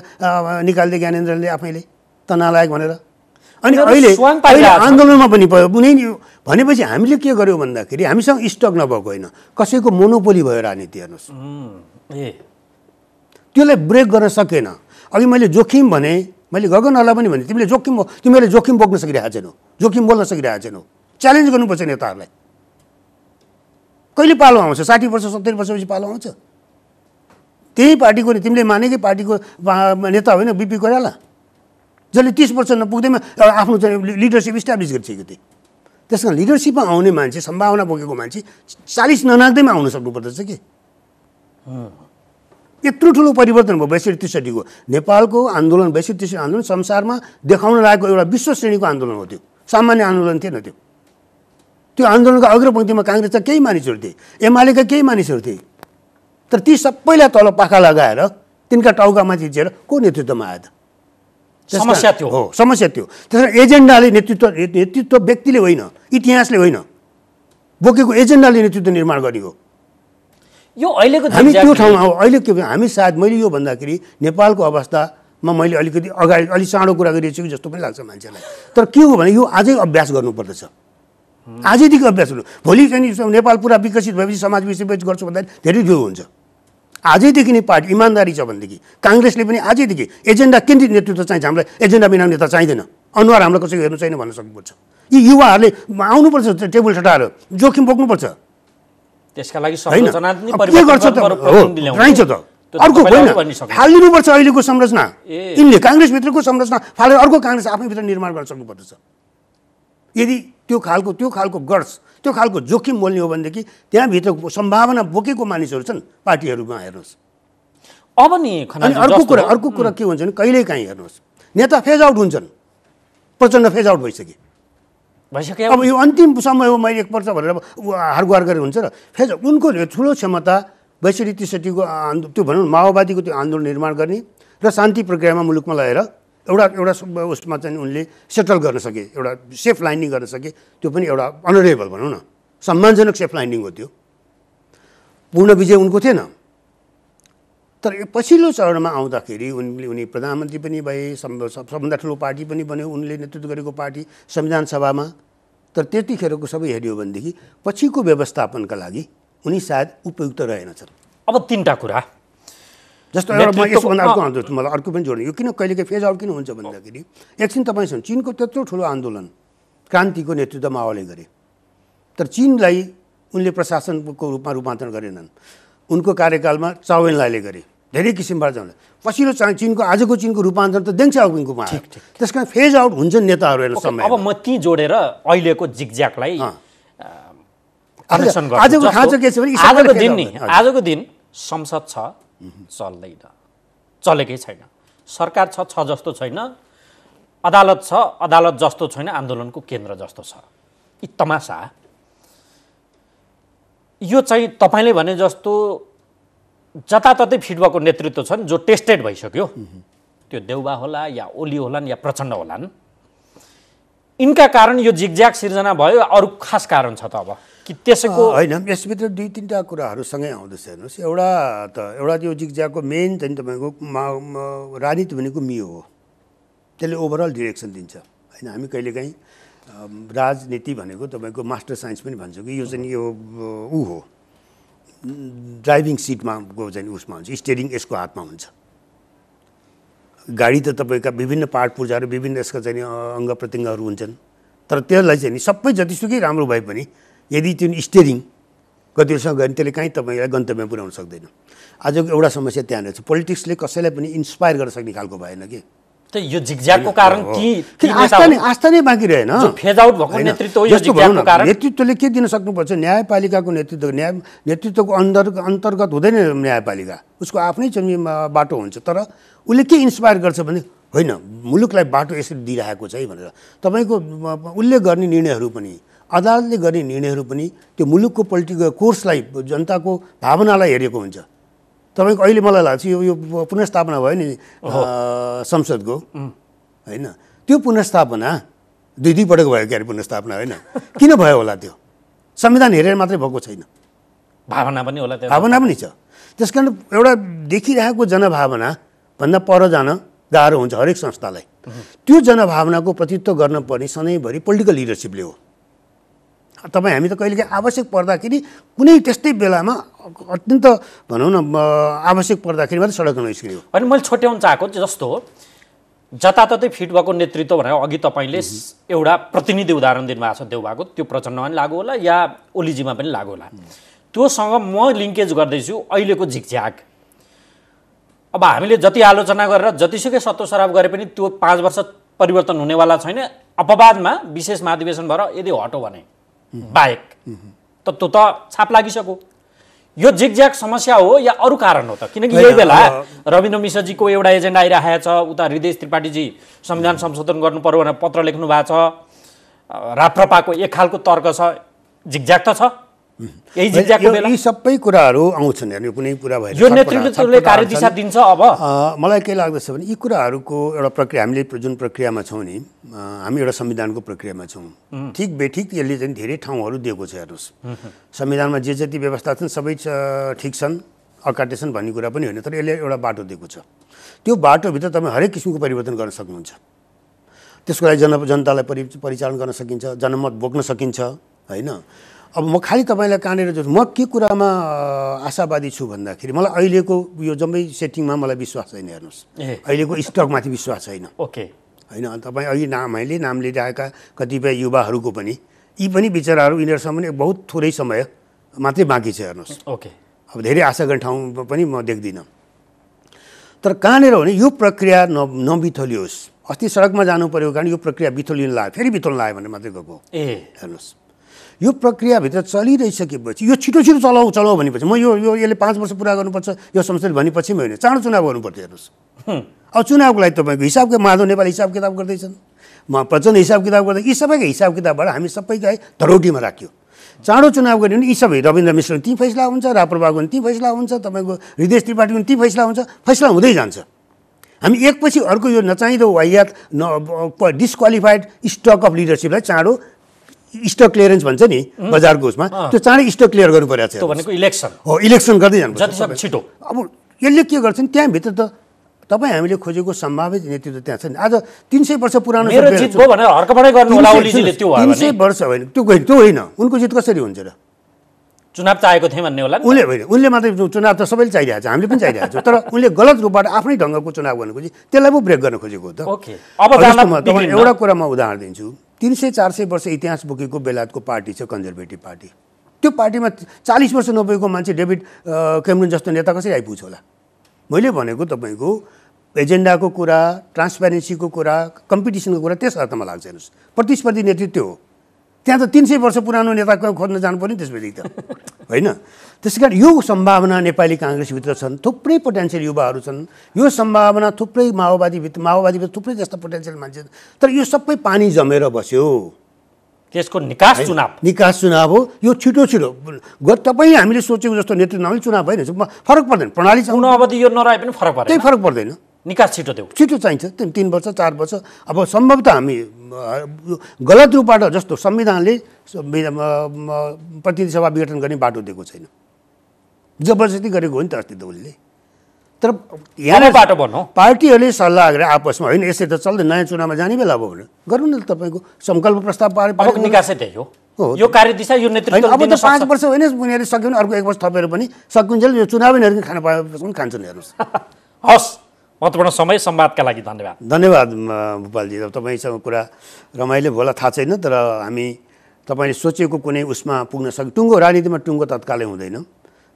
निकालिदिए ज्ञानेन्द्रले आफैले त नालायक भनेर। अनि अहिले आन्दोलनमा पनि कुनै भनेपछि हामीले के गर्यौँ भन्दाखेरि हामीसँग स्टक नभएको होइन, कसैको मोनोपोली भयो राजनीति। हेर्नुहोस्, त्यसलाई ब्रेक गर्न सकेन। अघि मैले जोखिम भने, मैले गगनहरूलाई पनि भने तिमीले जोखिम बोक्न सकिरहेको छैनौ, जोखिम बोल्न सकिरहेको छैनौ। च्यालेन्ज गर्नुपर्छ नेताहरूलाई। कहिले पालो आउँछ? 60 वर्ष 70 वर्षपछि पालो आउँछ। त्यही पार्टीको तिमीले मानेकै पार्टीको नेता होइन बिपी कोइराला, जसले 30 वर्ष नपुग्दैमा आफ्नो लिडरसिप इस्टाब्लिस गरिसकेको थिए। त्यस कारण लिडरसिपमा आउने मान्छे, सम्भावना बोकेको मान्छे 40 ननाग्दैमा आउन सक्नुपर्दछ कि। यत्रो ठुलो परिवर्तन भयो 62-63 को नेपालको आन्दोलन। 62-63 आन्दोलन संसारमा देखाउन लागेको एउटा विश्व श्रेणीको आन्दोलन हो। त्यो सामान्य आन्दोलन थिएन। त्यो आन्दोलनको अग्रपङ्क्तिमा काङ्ग्रेसका केही मानिसहरू थिए, एमालेका केही मानिसहरू थिए। तर ती सबैलाई तल पाखा लगाएर तिनका टाउकामा थिचेर को नेतृत्वमा आयो त? समस्या थियो। हो, समस्या थियो। त्यसमा एजेन्डाले नेतृत्व व्यक्तिले होइन, इतिहासले होइन, बोकेको एजेन्डाले नेतृत्व निर्माण गर्ने हो। यो अहिलेको हामी त्यो ठाउँमा हो। अहिले के हामी सायद मैले यो भन्दाखेरि नेपालको अवस्थामा मैले अलिकति अगाडि अलि चाँडो कुरा गरिरहेछु कि जस्तो पनि लाग्छ मान्छेलाई। तर के हो भने यो आजै अभ्यास गर्नुपर्दछ। आजैदेखि अभ्यास गर्नु। भोलि चाहिँ नेपाल पुरा विकसित भएपछि समाज विकसित गर्छु भन्दाखेरि धेरै ढिलो हुन्छ। आजैदेखि नै पार्टी इमान्दारी छ भनेदेखि काङ्ग्रेसले पनि आजैदेखि एजेन्डा केन्द्रित नेतृत्व चाहिन्छ। हामीलाई एजेन्डा बिना नेता चाहिँदैन। अनुहार हामीलाई कसैको हेर्नु छैन भन्न सक्नुपर्छ। यी युवाहरूले आउनुपर्छ, टेबल ठटाएर जोखिम बोक्नुपर्छ। त्यसका लागि संरचनात्मक के गर्छ त? चाहिन्छ त। अर्को होइन, फालिदिनुपर्छ अहिलेको संरचना। यिनले काङ्ग्रेसभित्रको संरचना फालेर अर्को काङ्ग्रेस आफैभित्र निर्माण गर्न सक्नुपर्दछ। यदि त्यो खालको गट्स, त्यो खालको जोखिम बोल्ने हो भनेदेखि त्यहाँभित्र सम्भावना बोकेको मानिसहरू छन् पार्टीहरूमा। हेर्नुहोस्, अब नि अर्को कुरा के हुन्छ भने कहिलेकाहीँ हेर्नुहोस् नेता फेज आउट हुन्छन्। प्रचण्ड फेज आउट भइसक्यो। अब यो अन्तिम समय हो, मैले 1 वर्ष भनेर हारगुहार गरेर हुन्छ र फेज उनको ठुलो क्षमता 62-63 को त्यो भनौँ माओवादीको त्यो आन्दोलन निर्माण गर्ने र शान्ति प्रक्रियामा मुलुकमा लगेर एउटा उसमा चाहिँ उनले सेटल गर्न सके, एउटा सेफ ल्यान्डिङ गर्न सके। त्यो पनि एउटा अनरेबल भनौँ न, सम्मानजनक सेफ ल्यान्डिङ हो। त्यो पूर्ण विजय उनको थिएन। तर पछिल्लो चरणमा आउँदाखेरि उनी प्रधानमन्त्री पनि भए, सबभन्दा ठुलो पार्टी पनि बन्यो उनले नेतृत्व गरेको पार्टी संविधान सभामा। तर त्यतिखेरको सबै हेऱ्यो भनेदेखि पछिको व्यवस्थापनका लागि उनी सायद उपयुक्त रहेनछन्। अब 3टा कुरा जस्तो एउटा म यसभन्दा अर्को आउँछु, मलाई अर्को पनि जोड्ने। यो किन कहिलेकाहीँ फेज आउट किन हुन्छ भन्दाखेरि एकछिन तपाईँसँग चीनको त्यत्रो ठुलो आन्दोलन क्रान्तिको नेतृत्व माओले गरे, तर चीनलाई उनले प्रशासनको रूपमा रूपान्तरण गरेनन्। उनको कार्यकालमा चाउएनलाईले गरे, धेरै किसिमबाट जाउँला। पछिल्लो चीनको आजको चीनको रूपान्तरण त देङ सियाओपिङकोमा आयो। त्यस कारण फेज आउट हुन्छन् नेताहरू समय। अब म ती जोडेर अहिलेको जिगज्याकलाई आजको दिन संसद छ, चल्दैन, चलेकै छैन। सरकार छ जस्तो छैन, अदालत छ, अदालत जस्तो छैन, आन्दोलनको केन्द्र जस्तो छ। यी तमासा यो चाहिँ तपाईँले भने जस्तो जताततै फिट भएको नेतृत्व छन् जो टेस्टेड भइसक्यो, त्यो देउबा होला या ओली होलान् या प्रचण्ड होलान्, यिनका कारण यो जिगज्याग सिर्जना भयो, अरू खास कारण छ त अब कि त्यसैको? होइन, यसभित्र दुई तिनवटा कुराहरू सँगै आउँदैछ। हेर्नुहोस्, एउटा यो जिगज्यागको मेन चाहिँ तपाईँको राजनीति भनेको मियो हो, त्यसले ओभरअल डिरेक्सन दिन्छ होइन। हामी कहिलेकाहीँ राजनीति भनेको तपाईँको मास्टर साइन्स पनि भन्छौँ कि यो चाहिँ यो ऊ हो, ड्राइभिङ सिटमा चाहिँ उसमा हुन्छ, स्टियरिङ यसको हातमा हुन्छ। गाडी त तपाईँका विभिन्न पार्ट पुर्जाहरू विभिन्न यसका चाहिँ अङ्ग प्रत्यङ्गहरू हुन्छन्, तर त्यसलाई चाहिँ नि सबै जतिसुकै राम्रो भए पनि यदि त्यो स्टियरिङ गतिसँग गयो भने त्यसले काहीँ तपाईँलाई गन्तव्यमा पुर्याउन सक्दैन। आजको एउटा समस्या त्यहाँनिर छ, पोलिटिक्सले कसैलाई पनि इन्सपायर गर्न सक्ने खालको भएन कि यो जिगज्यागको कारण आस्था नै बाँकी रहेन। फेज आउट भएको नेतृत्व यो जिगज्यागको कारण। नेतृत्वले के दिन सक्नुपर्छ? न्यायपालिकाको नेतृत्वको अन्तर्गत हुँदैन न्यायपालिका, उसको आफ्नै चाहिँ बाटो हुन्छ। तर उसले के इन्सपायर गर्छ भने होइन मुलुकलाई बाटो यसरी दिइरहेको छ है भनेर तपाईँको उसले गर्ने निर्णयहरू पनि, अदालतले गर्ने निर्णयहरू पनि त्यो मुलुकको पोलिटिकल कोर्सलाई, जनताको भावनालाई हेरेको हुन्छ। तपाईँको अहिले मलाई लाग्छ यो पुनर्स्थापना भयो नि संसदको होइन, त्यो पुनर्स्थापना दुई पटक भयो क्यारे पुनर्स्थापना होइन, किन भयो होला? त्यो संविधान हेरेर मात्रै भएको छैन, भावना पनि होला, भावना पनि छ। त्यस कारण एउटा देखिरहेको जनभावना भन्दा पर जान गाह्रो हुन्छ हरेक संस्थालाई। त्यो जनभावनाको प्रतित्व गर्न पर्ने सधैँभरि पोलिटिकल लिडरसिपले हो। तपाईँ हामी त कहिलेकाहीँ आवश्यक पर्दाखेरि कुनै त्यस्तै बेलामा अत्यन्त भनौँ न आवश्यक पर्दाखेरि मात्रै सडकमा निस्किने हो। अनि मैले छोट्याउन चाहेको जस्तो हो जताततै फिट भएको नेतृत्व भनेर अघि तपाईँले एउटा प्रतिनिधि उदाहरण दिनुभएको छ देउबाको, त्यो प्रचण्डमा पनि लागु होला या ओलीजीमा पनि लागु होला। त्योसँग म लिङ्केज गर्दैछु अहिलेको झिकझ्याक। अब हामीले जति आलोचना गरेर जतिसुकै सत्तो सराप गरे पनि त्यो 5 वर्ष परिवर्तन हुनेवाला छैन। अपवादमा विशेष महाधिवेशन भएर यदि हटो भने बाहेक त त्यो त छाप लागिसक्यो। यो जिगज्याग समस्या हो या अरू कारण हो त? किनकि यही बेला रविन्द्र मिश्रजीको एउटा एजेन्डा आइरहेको छ, उता हृदय त्रिपाठीजी संविधान संशोधन गर्नु पर्यो भनेर पत्र लेख्नु भएको छ, राप्रपाको एक खालको तर्क छ, जिगज्याग त छ। यही जिगज्यागको बेला यी सबै कुराहरू आउँछन् हेर्नु, कुनै कुरा भएर यो नेतृत्वले कार्यदिशा दिन्छ। अब मलाई के लाग्दछ भने यी कुराहरूको एउटा प्रक्रिया, हामीले जुन प्रक्रियामा छौँ नि, हामी एउटा संविधानको प्रक्रियामा छौँ। ठिक बेठिक यसले चाहिँ धेरै ठाउँहरू दिएको छ। हेर्नुहोस्, संविधानमा जे जति व्यवस्था छन् सबै ठिक छन्, अकाट्य छन् भन्ने कुरा पनि होइन, तर यसले एउटा बाटो दिएको छ। त्यो बाटोभित्र तपाईँ हरेक किसिमको परिवर्तन गर्न सक्नुहुन्छ। त्यसको लागि जनतालाई परिचालन गर्न सकिन्छ, जनमत बोक्न सकिन्छ होइन। अब म खालि तपाईँलाई कहाँनिर जो म के कुरामा आशावादी छु भन्दाखेरि मलाई अहिलेको यो जम्मै सेटिङमा मलाई विश्वास छैन। हेर्नुहोस्, अहिलेको स्टकमाथि विश्वास छैन। ओके होइन, तपाईँ अहिले मैले नाम लिइरहेका कतिपय युवाहरूको पनि यी पनि विचारहरू यिनीहरूसँग पनि बहुत थोरै समय मात्रै बाँकी छ। हेर्नुहोस्, ओके, अब धेरै आशा गर्ने ठाउँ पनि म देख्दिनँ। तर कहाँनिर हो भने यो प्रक्रिया नबिथोलियोस्। अस्ति सडकमा जानु पऱ्यो कारण यो प्रक्रिया बिथोलिन लाग्यो, फेरि बिथोल्न लाग्यो भने मात्रै गएको। हेर्नुहोस्, यो प्रक्रियाभित्र चलिरहिसकेपछि यो छिटो चलाऊ भनेपछि म यसले 5 वर्ष पुरा गर्नुपर्छ यो संसद भनेपछि होइन, चाँडो चुनाव गर्नुपर्छ। हेर्नुहोस्, अब चुनावको लागि तपाईँको हिसाबको माधव नेपाल हिसाब किताब गर्दैछन्, प्रचण्ड हिसाब किताब गर्दै, यी सबैको हिसाब किताबबाट हामी सबैलाई धरोटीमा राख्यो। चाँडो चुनाव गऱ्यो भने यी सबै रविन्द्र मिश्र ती फैसला हुन्छ, राप्रपाको ती फैसला हुन्छ, तपाईँको हृदय त्रिपाठीको ती फैसला हुन्छ, फैसला हुँदै जान्छ। हामी एकपछि अर्को यो नचाहिँदो वाहियात डिस्क्वालिफाइड स्टक अफ लिडरसिपलाई चाँडो स्टक क्लियरेन्स भन्छ नि बजारको उसमा, त्यो चाँडै स्टक क्लियर गर्नु परेको छ। त्यो भनेको इलेक्सन हो, इलेक्सन गर्दै जानुपर्छ जतिसक्दो छिटो। अब यसले के गर्छ नि, त्यहाँभित्र त तपाईँ हामीले खोजेको सम्भावित नेतृत्व त्यहाँ छ नि। आज 300 वर्ष पुरानो 300 वर्ष होइन, त्यो होइन, उनको जित कसरी हुन्छ र? चुनाव चाहेको थिएँ भन्ने होला। उनले मात्रै चुनाव त सबैले चाहिरहेको छ, हामीले पनि चाहिरहेको छ, तर उनले गलत रूपबाट आफ्नै ढङ्गको चुनाव गर्नु खोजी, त्यसलाई पो ब्रेक गर्न खोजेको हो त। अब एउटा कुरा म उदाहरण दिन्छु। 300-400 वर्ष इतिहास बोकेको बेलायतको पार्टी छ कन्जर्भेटिभ पार्टी। त्यो पार्टीमा 40 वर्ष नभएको मान्छे डेभिड क्यामेरुन जस्तो नेता कसरी आइपुग्छ होला? मैले भनेको तपाईँको एजेन्डाको कुरा, ट्रान्सप्यारेन्सीको कुरा, कम्पिटिसनको कुरा त्यस अर्थमा लाग्छ। हेर्नुहोस्, प्रतिस्पर्धी नेतृत्व हो, त्यहाँ त 300 वर्ष पुरानो नेता खोज्न जानु पर्ने त्यसपछि त होइन। त्यसै कारण यो सम्भावना नेपाली काङ्ग्रेसभित्र छन्, थुप्रै पोटेन्सियल युवाहरू छन्, यो सम्भावना थुप्रै माओवादीभित्र थुप्रै जस्ता पोटेन्सियल मान्छे, तर यो सबै पानी जमेर बस्यो। त्यसको निकास चुनाव हो। यो छिटो तपाईँ हामीले सोचेको जस्तो नेतृत्व नभए चुनाव भएन, फरक पर्दैन। प्रणाली चाहिँ अवधि यो नरहे पनि फरक पर्दैन। निकास छिटो चाहिन्छ। 3 वर्ष 4 वर्ष। अब सम्भवतः हामी गलत रूपबाट जस्तो संविधानले प्रतिनिधि सभा विघटन गर्ने बाटो दिएको छैन, जबरजस्ती गरेको हो नि त अस्ति त उसले। तर यहाँ बाटो भन्नु पार्टीहरूले सल्लाह गरेर आपसमा होइन यसै त चल्दैन, नयाँ चुनावमा जाने बेला अब भने गर्नु न तपाईँको संकल्प प्रस्ताव अब निकासै त्यही हो। यो कार्यदिशा यो नेतृत्व अब त 5 वर्ष होइन उनीहरूले सक्यो भने अर्को 1 वर्ष थपेर पनि सकिन्छ। यो चुनावै नहेरिकन खान पाएपछि पनि खान्छन् हेर्नुहोस्। हस्, महत्त्वपूर्ण समय संवादका लागि धन्यवाद भूपालजी। अब तपाईँसँग कुरा रमाइलो होला थाहा छैन, तर हामी तपाईँले सोचेको कुनै उसमा पुग्न राजनीतिमा टुङ्गो तत्कालै हुँदैन।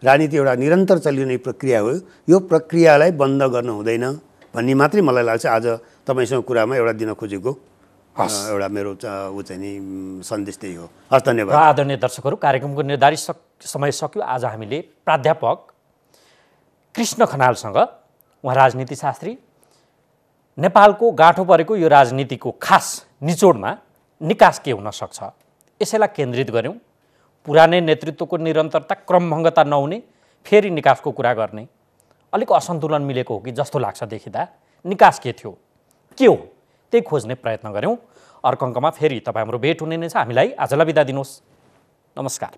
राजनीति एउटा निरन्तर चलिने प्रक्रिया हो। यो प्रक्रियालाई बन्द गर्नु हुँदैन भन्ने मात्रै मलाई लाग्छ। आज तपाईँसँग कुरामा एउटा दिन खोजेको एउटा मेरो चाहिँ नि सन्देश त्यही हो। हस्, धन्यवाद। आदरणीय दर्शकहरू, कार्यक्रमको निर्धारित समय सक्यो। आज हामीले प्राध्यापक कृष्ण खनालसँग, उहाँ राजनीतिशास्त्री, नेपालको गाँठो परेको यो राजनीतिको खास निचोडमा निकास के हुन सक्छ यसैलाई केन्द्रित गऱ्यौँ। पुरानै नेतृत्वको निरन्तरता, क्रमभङ्गता नहुने, फेरि निकासको कुरा गर्ने, अलिक असन्तुलन मिलेको हो कि जस्तो लाग्छ देखिँदा। निकास के थियो, के हो, त्यही खोज्ने प्रयत्न गऱ्यौँ। अर्को अङ्कमा फेरि तपाईँ हाम्रो भेट हुने नै छ। हामीलाई आजलाई बिदा दिनुहोस्। नमस्कार।